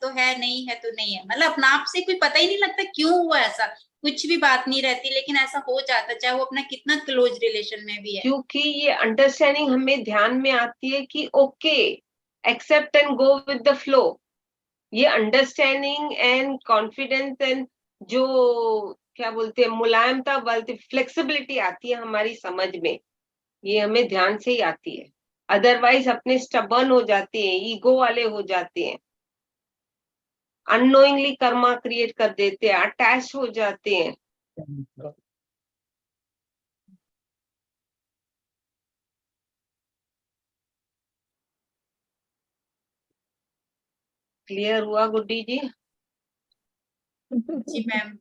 तो है, नहीं है तो नहीं है। मतलब अपना आप से कोई पता ही नहीं लगता क्यों हुआ ऐसा, कुछ भी बात नहीं रहती, लेकिन ऐसा हो जाता, चाहे वो अपना कितना क्लोज रिलेशन में भी है। क्योंकि ये अंडरस्टैंडिंग हमें ध्यान में आती है कि okay accept and go with the flow. ये अंडरस्टैंडिंग एंड कॉन्फिडेंस एंड जो क्या बोलते हैं मुलायमता बोलते फ्लेक्सिबिलिटी आती है हमारी समझ में, ये हमें ध्यान से ही आती है। अदरवाइज अपने स्टबर्न हो जाते हैं, ईगो वाले हो जाते हैं, अननोइंगली कर्मा क्रिएट कर देते हैं, अटैच हो जाते हैं। क्लियर हुआ गुड्डी जी? जी मैम।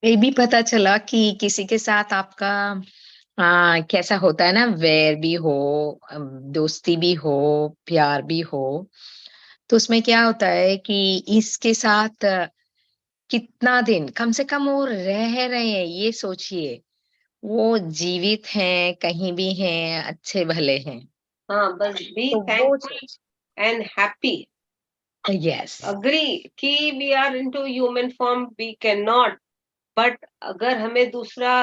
ये भी पता चला कि किसी के साथ आपका कैसा होता है ना, वैर भी हो, दोस्ती भी हो, प्यार भी हो, तो उसमें क्या होता है कि इसके साथ कितना दिन कम से कम वो रह रहे हैं, ये सोचिए। वो जीवित हैं, कहीं भी हैं, अच्छे भले हैं, हाँ, बस बी तो वो thankful and happy. Yes. Agree कि we are into human form, we can not, but अगर हमें दूसरा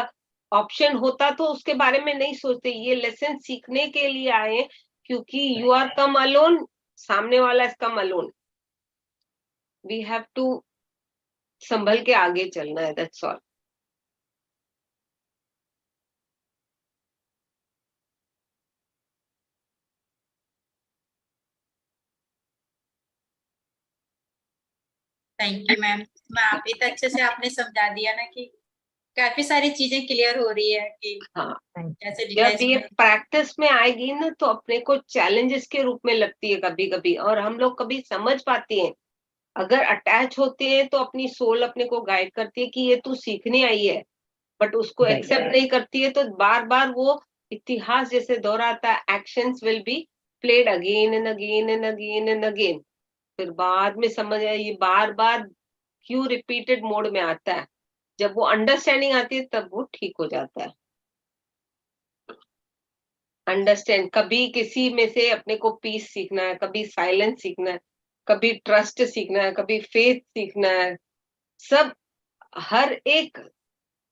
ऑप्शन होता तो उसके बारे में नहीं सोचते। ये लेसन सीखने के लिए आए क्योंकि यू आर कम अलोन, सामने वाला is come alone, we have to संभल के आगे चलना है, that's all. Thank you ma'am. मैं आप इतना अच्छे से आपने समझा दिया ना कि काफी सारी चीजें क्लियर हो रही है कि हाँ, कैसे जब ये डिटैचमेंट। प्रैक्टिस में आएगी ना तो अपने को चैलेंजेस के रूप में लगती है कभी कभी, और हम लोग कभी समझ पाते हैं। अगर अटैच होते हैं तो अपनी सोल अपने को गाइड करती है कि ये तू सीखने आई है, बट उसको राइट। एक्सेप्ट नहीं करती है तो बार बार वो इतिहास जैसे दोहराता है, actions will be played again and again and again and again. फिर बाद में समझ आया ये बार बार क्यों रिपीटेड मोड में आता है। जब वो अंडरस्टैंडिंग आती है तब वो ठीक हो जाता है। अंडरस्टैंड, कभी किसी में से अपने को पीस सीखना है, कभी साइलेंस सीखना है, कभी ट्रस्ट सीखना है, कभी फेथ सीखना है। सब हर एक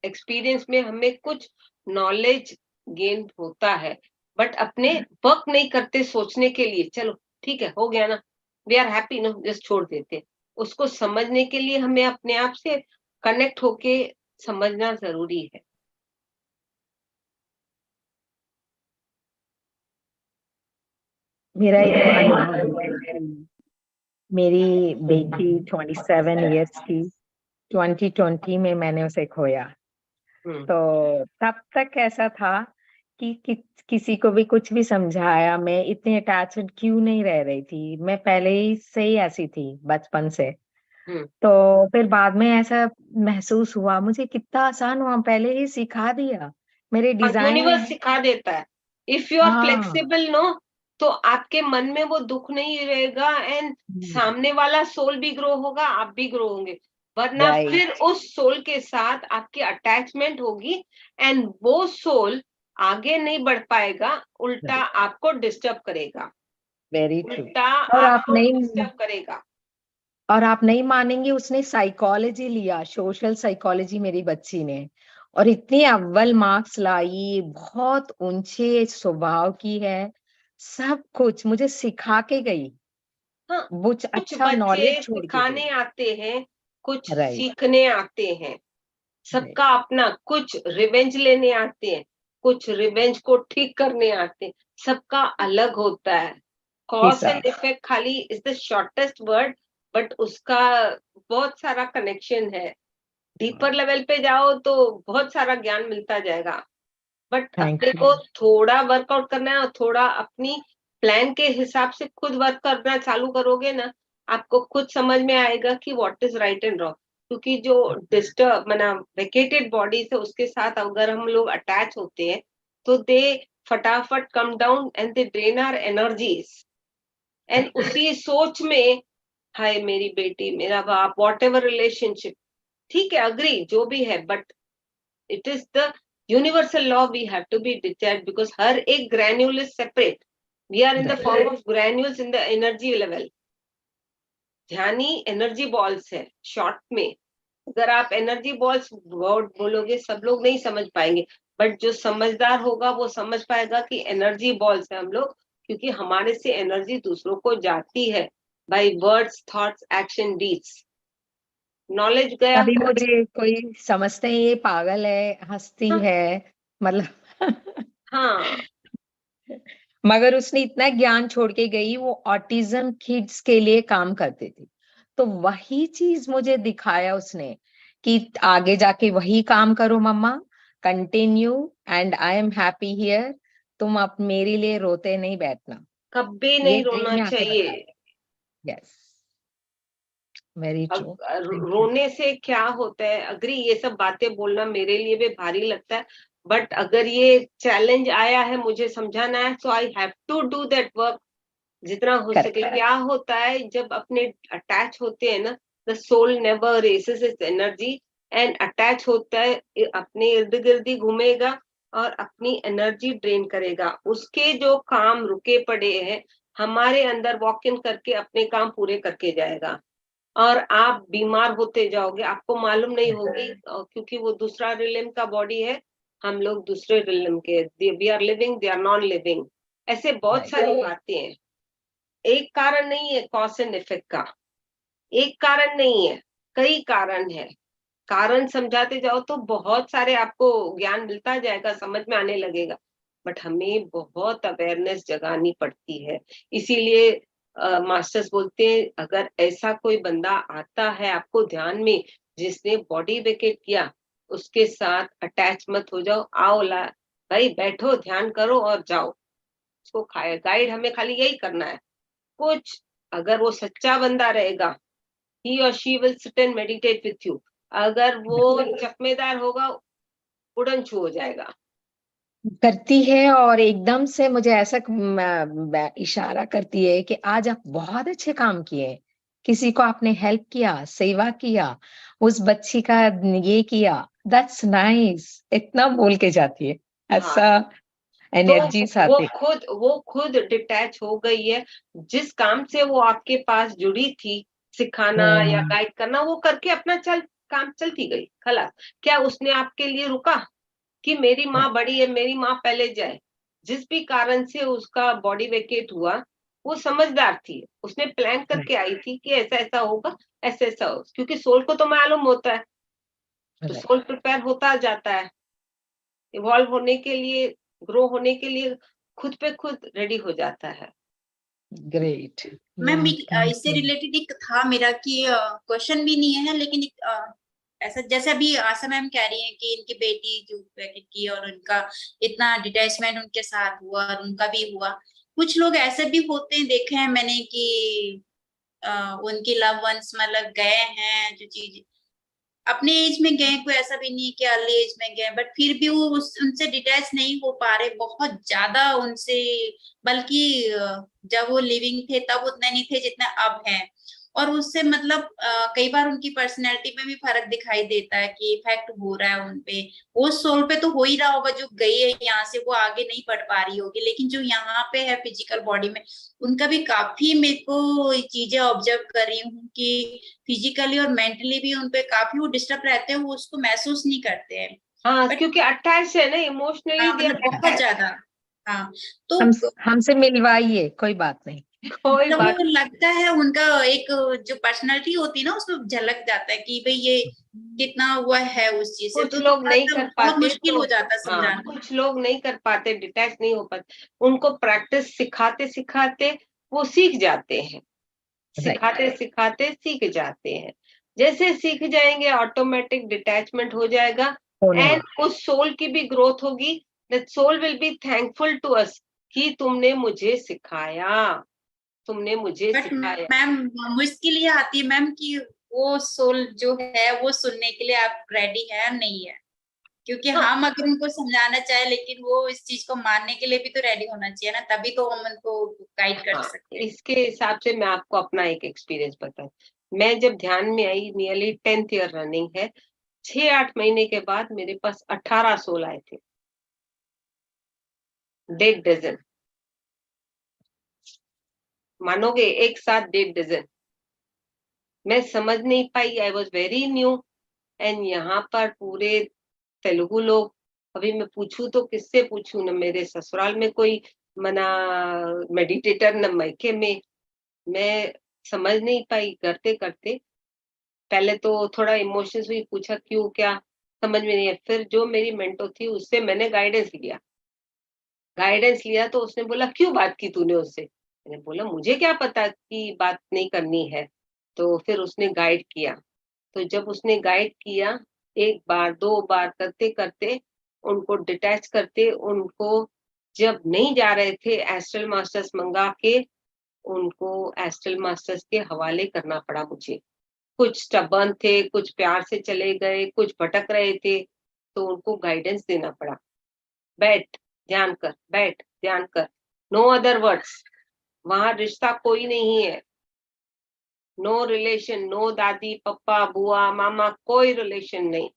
एक्सपीरियंस में हमें कुछ नॉलेज गेन होता है, बट अपने वर्क नहीं करते सोचने के लिए, चलो ठीक है हो गया ना, we are happy no, just छोड़ देते। उसको समझने के लिए हमें अपने आप से कनेक्ट होके समझना जरूरी है। मेरा एक अनुभव है। मेरी बेटी 27 इयर्स की 2020 में मैंने उसे खोया। तो तब तक ऐसा था कि किसी को भी कुछ भी समझाया, मैं इतनी अटैच्ड क्यों नहीं रह रही थी, मैं पहले ही से ही ऐसी थी बचपन से। तो फिर बाद में ऐसा महसूस हुआ, मुझे कितना आसान हुआ, पहले ही सिखा दिया, मेरे डिजाइन यूनिवर्स सिखा देता है। इफ यू आर हाँ फ्लेक्सिबल नो, तो आपके मन में वो दुख नहीं रहेगा, एंड सामने वाला सोल भी ग्रो होगा, आप भी ग्रो होंगे। वरना Right. फिर उस सोल के साथ आपकी अटैचमेंट होगी, एंड वो सोल आगे नहीं बढ़ पाएगा, उल्टा आपको डिस्टर्ब करेगा, वेरी ट्रू। उल्टा और आप आपको नहीं डिस्टर्ब करेगा। और आप नहीं मानेंगे, उसने साइकोलॉजी लिया, सोशल साइकोलॉजी मेरी बच्ची ने, और इतनी अव्वल मार्क्स लाई, बहुत ऊंचे स्वभाव की है, सब कुछ मुझे सिखा के गई, हाँ, वो कुछ अच्छा बच्चे नॉलेज छोड़ के गई। सिखाने आते हैं, कुछ राइट सीखने आते हैं, सबका अपना, कुछ रिवेंज लेने आते हैं, कुछ रिवेंज को ठीक करने आते हैं, सबका अलग होता है। कॉज एंड इफेक्ट खाली is the shortest word, but उसका बहुत सारा कनेक्शन है। डीपर लेवल पे जाओ तो बहुत सारा ज्ञान मिलता जाएगा, बट अपने को थोड़ा वर्कआउट करना है, और थोड़ा अपनी प्लान के हिसाब से खुद वर्क करना चालू करोगे ना, आपको खुद समझ में आएगा कि what is right and wrong. क्योंकि जो डिस्टर्ब मना वेकेटेड बॉडी से उसके साथ अगर हम लोग अटैच होते हैं, तो दे फटाफट come down and they drain our energies. And उसी सोच में, हाय मेरी बेटी, मेरा बाप, वॉट एवर रिलेशनशिप, ठीक है अग्री जो भी है, but it is the universal law we have to be detached, because हर एक granule is separate. We are in the form of granules in the energy level. Dhyani energy balls है short में। अगर आप energy balls word बोलोगे सब लोग नहीं समझ पाएंगे, बट जो समझदार होगा वो समझ पाएगा कि एनर्जी बॉल्स है हम लोग, क्योंकि हमारे से एनर्जी दूसरों को जाती है by words, thoughts, action, deeds. Knowledge गया। अभी मुझे कोई समझते हैं ये पागल है, हंसती हाँ, है, मतलब हाँ, मगर उसने इतना ज्ञान छोड़ के गई, वो ऑटिज्म किड्स के लिए काम करती थी। तो वही चीज मुझे दिखाया उसने कि आगे जाके वही काम करो मम्मा, continue, and I am happy here, तुम अब मेरे लिए रोते नहीं बैठना। कभी ये नहीं ड्रीम रोना में आके चाहिए। बताया। Yes, very true. रोने से क्या होता है, अग्री, ये सब बातें बोलना मेरे लिए भी भारी लगता है, बट अगर ये चैलेंज आया है, मुझे समझाना है, so I have to do that work जितना हो सके। क्या होता है जब अपने अटैच होते हैं ना, the soul never races its energy, and attach होता है, अपने इर्द गिर्द ही घूमेगा और अपनी एनर्जी ड्रेन करेगा। उसके जो काम रुके पड़े हैं हमारे अंदर वॉक इन करके अपने काम पूरे करके जाएगा, और आप बीमार होते जाओगे, आपको मालूम नहीं होगी, क्योंकि वो दूसरा रिलम का बॉडी है, हम लोग दूसरे रिलम के, we are living, they are non living. ऐसे बहुत सारी बातें हैं। एक कारण नहीं है कॉज एंड इफेक्ट का, एक कारण नहीं है, कई कारण है। कारण समझाते जाओ तो बहुत सारे आपको ज्ञान मिलता जाएगा, समझ में आने लगेगा, बट हमें बहुत अवेयरनेस जगानी पड़ती है। इसीलिए मास्टर्स बोलते हैं, अगर ऐसा कोई बंदा आता है आपको ध्यान में जिसने बॉडी वेकेट किया, उसके साथ अटैच मत हो जाओ, आओ ला भाई बैठो, ध्यान करो और जाओ। उसको गाइड हमें खाली यही करना है कुछ। अगर वो सच्चा बंदा रहेगा, he or she will sit and meditate with you. अगर वो चकमेदार होगा, उड़न छू हो जाएगा। करती है, और एकदम से मुझे ऐसा इशारा करती है कि आज आप बहुत अच्छे काम किए, किसी को आपने हेल्प किया, सेवा किया, उस बच्ची का ये किया, दैट्स नाइस, इतना बोल के जाती है ऐसा। एनर्जीज तो आते। वो खुद डिटैच हो गई है। जिस काम से वो आपके पास जुड़ी थी, सिखाना या गाइड करना, वो करके अपना काम चलती गई, खलास। क्या उसने आपके लिए रुका कि मेरी माँ बड़ी है, मेरी माँ पहले जाए? जिस भी कारण से उसका बॉडी वेकेट हुआ, वो समझदार थी, उसने प्लान करके आई थी कि ऐसा ऐसा होगा, ऐसा ऐसा हो, क्योंकि सोल को तो मालूम होता है, तो Right. सोल प्रिपेयर होता जाता है, इवॉल्व होने के लिए, ग्रो होने के लिए खुद पे खुद रेडी हो जाता है। ग्रेट। मैम इससे रिलेटेड एक था मेरा कि क्वेश्चन भी नहीं है, लेकिन ऐसा जैसे अभी आशा मैम कह रही हैं कि इनकी बेटी जो पैकेट की और उनका इतना डिटैचमेंट उनके साथ हुआ और उनका भी हुआ। कुछ लोग ऐसे भी होते हैं, देखे हैं मैंने कि उनकी लव वंस मतलब गए हैं, जो चीज अपने एज में गए, कोई ऐसा भी नहीं है कि अर्ली एज में गए, बट फिर भी वो उनसे डिटैच नहीं हो पा रहे बहुत ज्यादा उनसे। बल्कि जब वो लिविंग थे तब उतने नहीं थे जितने अब हैं। और उससे मतलब कई बार उनकी पर्सनैलिटी में भी फर्क दिखाई देता है कि इफेक्ट हो रहा है उनपे। वो सोल पे तो हो ही रहा होगा, जो गई है यहाँ से वो आगे नहीं बढ़ पा रही होगी, लेकिन जो यहाँ पे है फिजिकल बॉडी में, उनका भी काफी मेरे को चीजें ऑब्जर्व कर रही हूँ कि फिजिकली और मेंटली भी उनपे काफी वो डिस्टर्ब रहते हैं, वो उसको महसूस नहीं करते हैं। हाँ, बट क्योंकि अटैच है ना, इमोशनली दे मतलब आर बहुत अटैच। ज्यादा। हाँ, तो हमसे मिलवाइए, कोई बात नहीं। कोई मतलब बात। वो लगता है उनका एक जो पर्सनालिटी होती है ना, उसमें झलक जाता है कि भाई ये कितना हुआ है उस चीज से, कुछ तो लोग थोड़ा नहीं सा कर बहुत पाते मुश्किल तो, हो जाता है हाँ, समझाना। कुछ लोग नहीं कर पाते, डिटैच नहीं हो पाते। उनको प्रैक्टिस सिखाते सिखाते वो सीख जाते हैं, राइट। सिखाते सिखाते सीख जाते हैं। जैसे सीख जाएंगे, ऑटोमेटिक डिटैचमेंट हो जाएगा, होने एंड उस सोल की भी ग्रोथ होगी। That soul will be thankful to us कि तुमने मुझे सिखाया, तुमने मुझे बट सिखाया। मैम मुश्किल ये आती है मैम कि वो सोल जो है वो सुनने के लिए आप रेडी है नहीं है, क्योंकि हाँ, हम अगर उनको समझाना चाहे, लेकिन वो इस चीज को मानने के लिए भी तो रेडी होना चाहिए ना, तभी तो हम उनको गाइड कर हाँ, सकते हैं। इसके हिसाब से मैं आपको अपना एक एक्सपीरियंस बताऊं। मैं जब ध्यान में आई, नियरली 10th ईयर रनिंग है, 6-8 महीने के बाद मेरे पास 18 सोल आए थे, 1.5 डजन। मानोगे, एक साथ 1.5 डजन। मैं समझ नहीं पाई, I was very new. And यहाँ पर पूरे तेलुगु लोग, अभी मैं पूछूं तो किससे पूछूं? न मेरे ससुराल में कोई मना मेडिटेटर, न मायके में। मैं समझ नहीं पाई, करते करते पहले तो थोड़ा इमोशंस हुई, पूछा क्यों, क्या, समझ में नहीं है। फिर जो मेरी मेंटो थी उससे मैंने गाइडेंस लिया, तो उसने बोला क्यों बात की तूने उससे? मैंने बोला मुझे क्या पता कि बात नहीं करनी है। तो फिर उसने गाइड किया। तो जब उसने गाइड किया, एक बार दो बार करते करते उनको डिटैच करते, उनको जब नहीं जा रहे थे एस्ट्रल मास्टर्स मंगा के, उनको एस्ट्रल मास्टर्स के हवाले करना पड़ा मुझे। कुछ स्टबर्न थे, कुछ प्यार से चले गए, कुछ भटक रहे थे, तो उनको गाइडेंस देना पड़ा। बैठ, ध्यान कर, बैठ, ध्यान कर, नो अदर वर्ड्स। वहां रिश्ता कोई नहीं है, नो रिलेशन, नो दादी पप्पा बुआ मामा, कोई रिलेशन नहीं।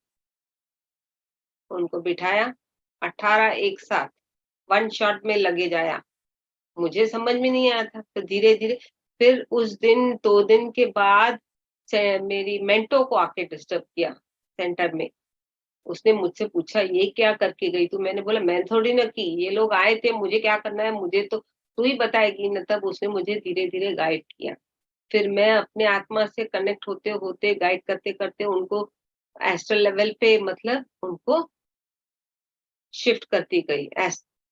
उनको बिठाया, 18 एक साथ वन शॉट में लगे जाया। मुझे समझ में नहीं आया था, तो धीरे धीरे फिर उस दिन 2 दिन के बाद मेरी मेंटो को आके डिस्टर्ब किया सेंटर में। उसने मुझसे पूछा ये क्या करके गई तू? मैंने बोला मैं थोड़ी ना की, ये लोग आए थे, मुझे क्या करना है, मुझे तो तू ही बताएगी न। तब उसने मुझे धीरे धीरे गाइड किया। फिर मैं अपने आत्मा से कनेक्ट होते होते, गाइड करते करते उनको एस्ट्रल लेवल पे, मतलब उनको शिफ्ट करती गई।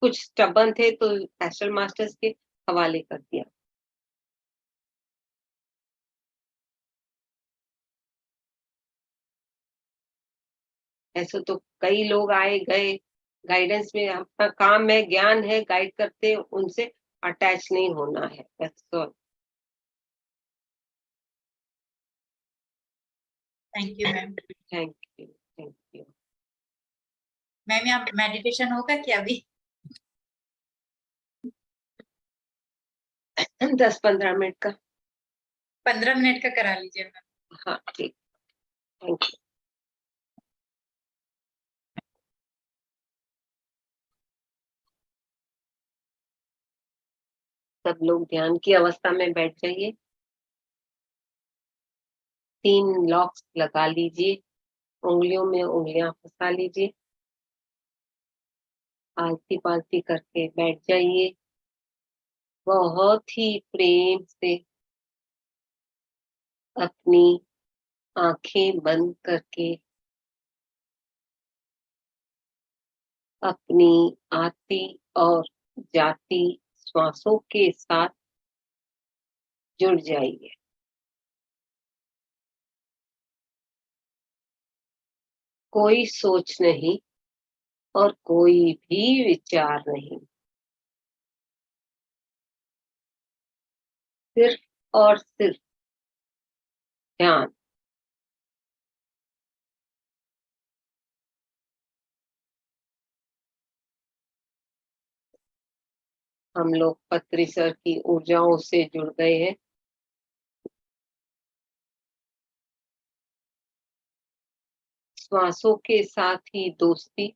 कुछ स्टबर्न थे तो एस्ट्रल मास्टर्स के हवाले कर दिया। ऐसे तो कई लोग आए गए गाइडेंस में, अपना काम है, ज्ञान है, गाइड करते, उनसे अटैच नहीं होना है, that's all. Thank you ma'am. Thank you, thank you. Ma'am यहाँ मेडिटेशन होगा क्या अभी? 10-15 मिनट का। 15 मिनट का करा लीजिए मैम। हाँ ठीक, थैंक यू। सब लोग ध्यान की अवस्था में बैठ जाइए। 3 लॉक्स लगा लीजिए, उंगलियों में उंगलियां फंसा लीजिए, आलती पालती करके बैठ जाइए। बहुत ही प्रेम से अपनी आंखें बंद करके अपनी आती और जाती श्वासों के साथ जुड़ जाइए। कोई सोच नहीं और कोई भी विचार नहीं, सिर्फ और सिर्फ ध्यान। हम लोग पत्री सर की ऊर्जाओं से जुड़ गए हैं। श्वासों के साथ ही दोस्ती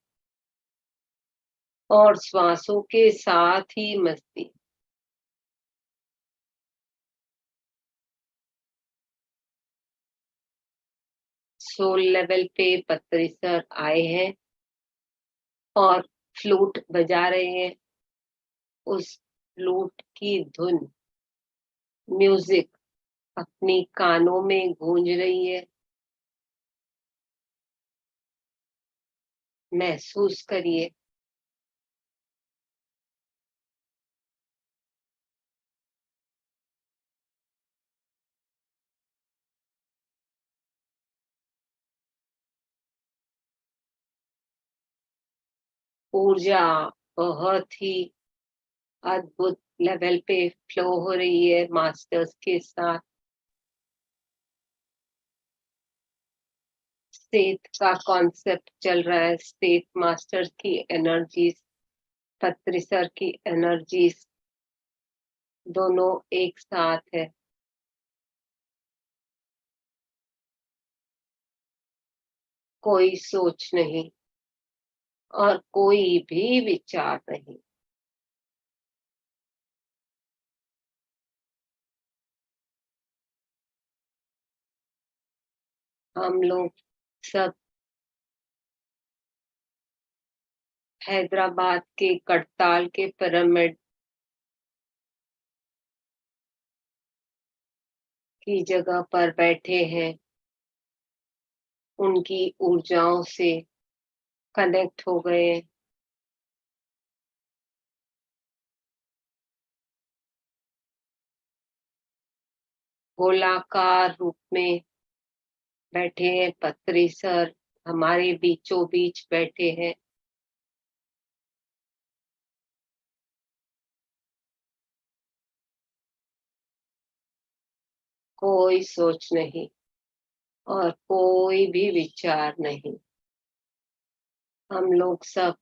और श्वासों के साथ ही मस्ती। सोल लेवल पे पत्री सर आए हैं और फ्लूट बजा रहे हैं। उस फ्लूट की धुन, म्यूजिक अपनी कानों में गूंज रही है। महसूस करिए। ऊर्जा बहुत ही अद्भुत लेवल पे फ्लो हो रही है मास्टर्स के साथ। स्टेट का कॉन्सेप्ट चल रहा है। स्टेट मास्टर्स की एनर्जीज, पत्री सर की एनर्जीज दोनों एक साथ है। कोई सोच नहीं और कोई भी विचार नहीं। हम लोग सब हैदराबाद के कड़ताल के पिरामिड की जगह पर बैठे हैं। उनकी ऊर्जाओं से कनेक्ट हो गए। गोलाकार रूप में बैठे हैं पत्री सर, हमारे बीचों बीच बैठे हैं। कोई सोच नहीं और कोई भी विचार नहीं। हम लोग सब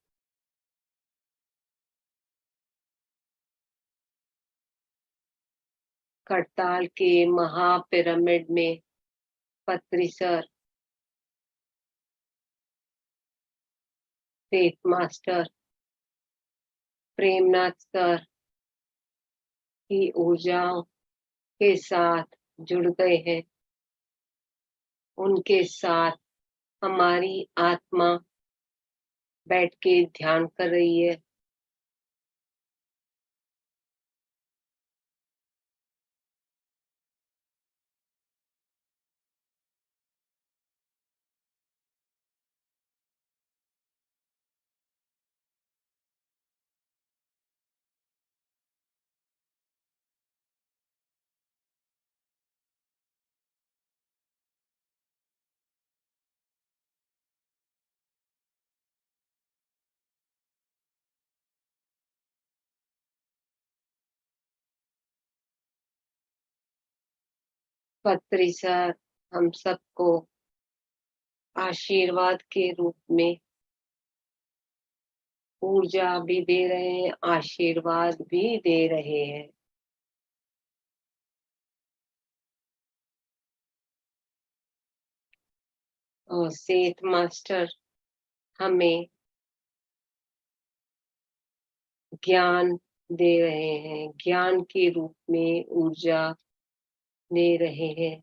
करताल के महापिरामिड में पत्री sir, state master Premnath sir की ऊर्जाओं के साथ जुड़ गए हैं। उनके साथ हमारी आत्मा बैठ के ध्यान कर रही है। पत्री सर हम सबको आशीर्वाद के रूप में ऊर्जा भी दे रहे हैं, आशीर्वाद भी दे रहे हैं। और सेठ मास्टर हमें ज्ञान दे रहे हैं, ज्ञान के रूप में ऊर्जा दे रहे हैं।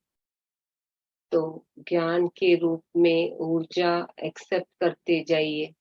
तो ज्ञान के रूप में ऊर्जा एक्सेप्ट करते जाइए।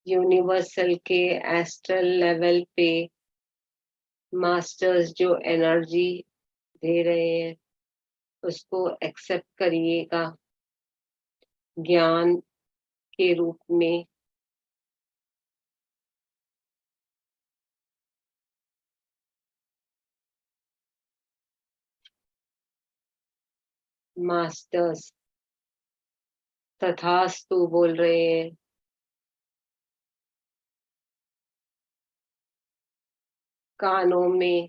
यूनिवर्सल के एस्ट्रल लेवल पे मास्टर्स जो एनर्जी दे रहे हैं उसको एक्सेप्ट करिएगा ज्ञान के रूप में। मास्टर्स तथास्तु बोल रहे हैं। कानों में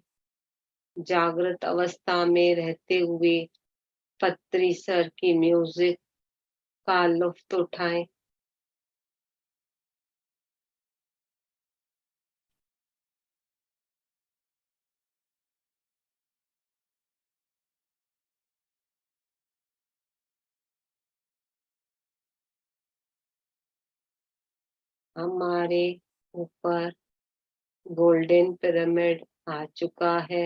जागृत अवस्था में रहते हुए पत्री सर की म्यूजिक का लुत्फ उठाएं। हमारे ऊपर गोल्डन पिरामिड आ चुका है।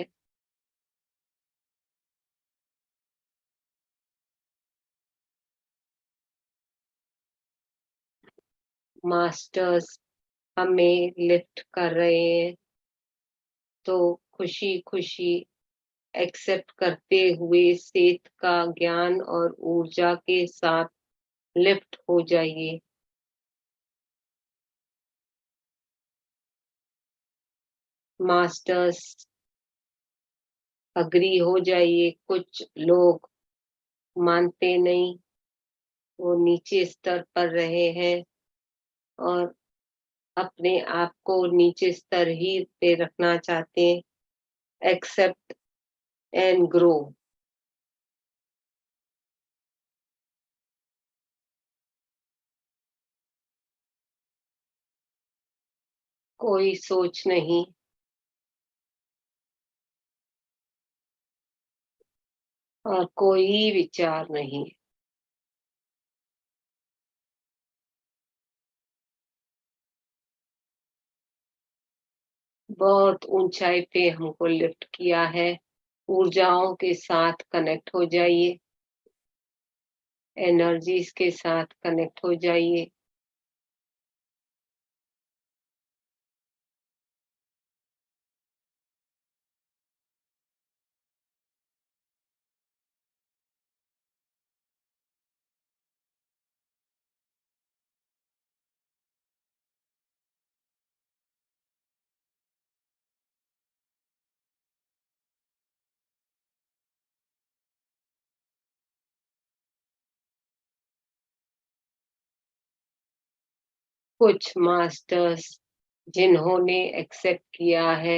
मास्टर्स हमें लिफ्ट कर रहे हैं, तो खुशी खुशी एक्सेप्ट करते हुए सेत का ज्ञान और ऊर्जा के साथ लिफ्ट हो जाइए। मास्टर्स अग्री हो जाइए। कुछ लोग मानते नहीं, वो नीचे स्तर पर रहे हैं और अपने आप को नीचे स्तर ही पे रखना चाहते हैं। Accept and grow. कोई सोच नहीं और कोई विचार नहीं। बहुत ऊंचाई पे हमको लिफ्ट किया है। ऊर्जाओं के साथ कनेक्ट हो जाइए, एनर्जीज के साथ कनेक्ट हो जाइए। कुछ मास्टर्स जिन्होंने एक्सेप्ट किया है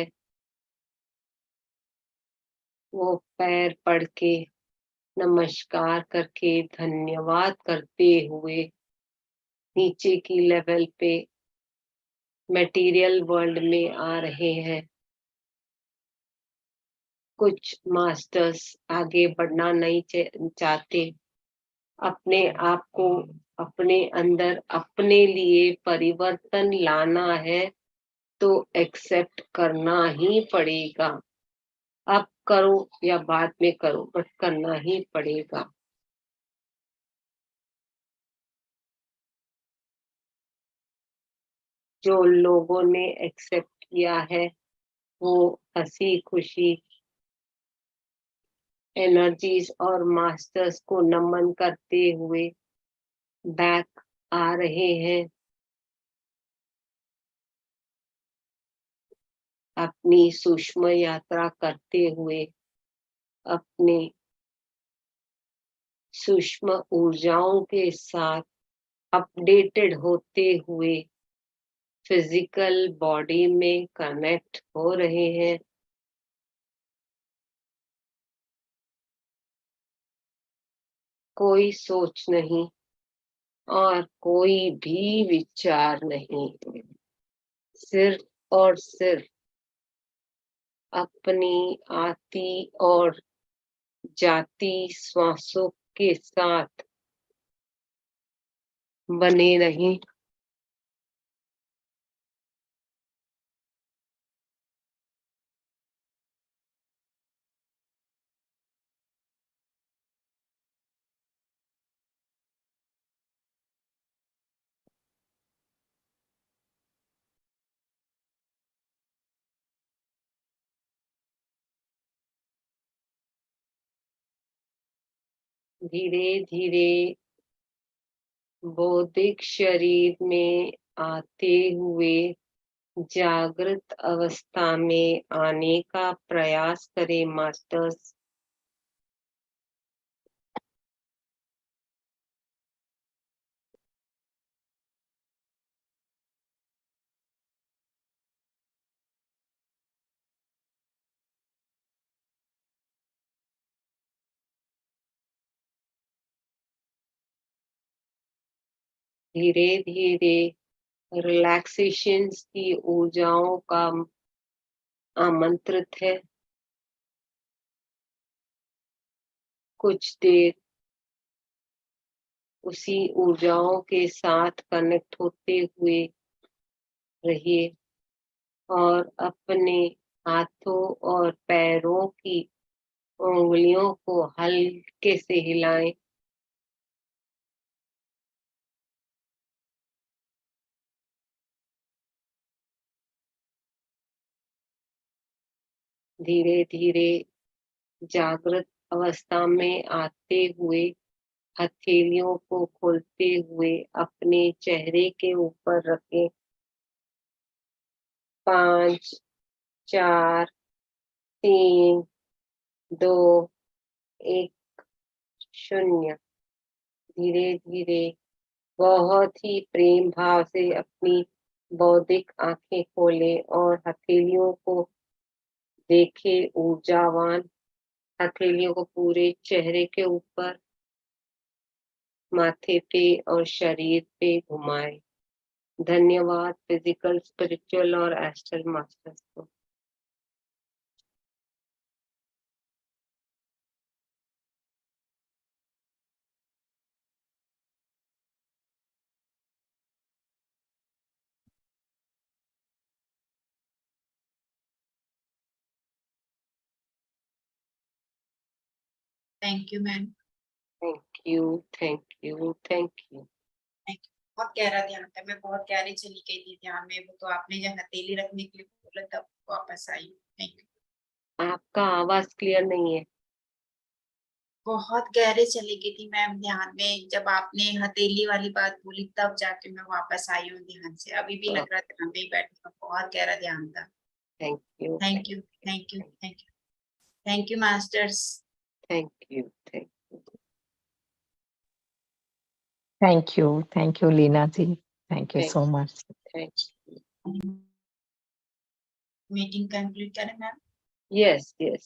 वो पैर पड़ के नमस्कार करके धन्यवाद करते हुए नीचे की लेवल पे मटेरियल वर्ल्ड में आ रहे हैं। कुछ मास्टर्स आगे बढ़ना नहीं चाहते, अपने आप को अपने अंदर अपने लिए परिवर्तन लाना है तो एक्सेप्ट करना ही पड़ेगा। अब करो या बाद में करो, बट करना ही पड़ेगा। जो लोगों ने एक्सेप्ट किया है वो हंसी खुशी एनर्जीज और मास्टर्स को नमन करते हुए बैक आ रहे हैं। अपनी सूक्ष्म यात्रा करते हुए अपने सूक्ष्म ऊर्जाओं के साथ अपडेटेड होते हुए फिजिकल बॉडी में कनेक्ट हो रहे हैं। कोई सोच नहीं और कोई भी विचार नहीं, सिर्फ और सिर्फ अपनी आती और जाती श्वासों के साथ बने रहें। धीरे धीरे बौद्धिक शरीर में आते हुए जागृत अवस्था में आने का प्रयास करें मास्टर्स। धीरे धीरे रिलैक्सेशन की ऊर्जाओं का आमंत्रित है। कुछ देर उसी ऊर्जाओं के साथ कनेक्ट होते हुए रहिए और अपने हाथों और पैरों की उंगलियों को हल्के से हिलाएं। धीरे धीरे जागृत अवस्था में आते हुए हथेलियों को खोलते हुए अपने चेहरे के ऊपर रखें। 5 4 3 2 1 0। धीरे धीरे बहुत ही प्रेम भाव से अपनी बौद्धिक आंखें खोलें और हथेलियों को देखें ऊर्जावान। हथेलियों को पूरे चेहरे के ऊपर, माथे पे और शरीर पे घुमाएं। धन्यवाद फिजिकल, स्पिरिचुअल और एस्ट्रल मास्टर्स को। Thank you ma'am. Thank you, thank you, thank you. बहुत गहरा ध्यान था, मैं बहुत गहरे चली गई थी ध्यान में। वो तो आपने जब हथेली रखने के लिए बोला तब वापस आई। Thank you. आपका आवाज क्लियर नहीं है। बहुत गहरे चली गई थी मैम ध्यान में, जब आपने हथेली वाली बात बोली तब जाके मैं वापस आई हूँ ध्यान से। अभी भी लग रहा था ध्यान में ही बैठी हूँ, बहुत गहरा ध्यान था। Thank you, thank you, thank you, thank you, thank you masters. Thank you, thank you. Thank you, Leena ji. Thank you so much. Thank you. Meeting complete करें मैम? Yes yes.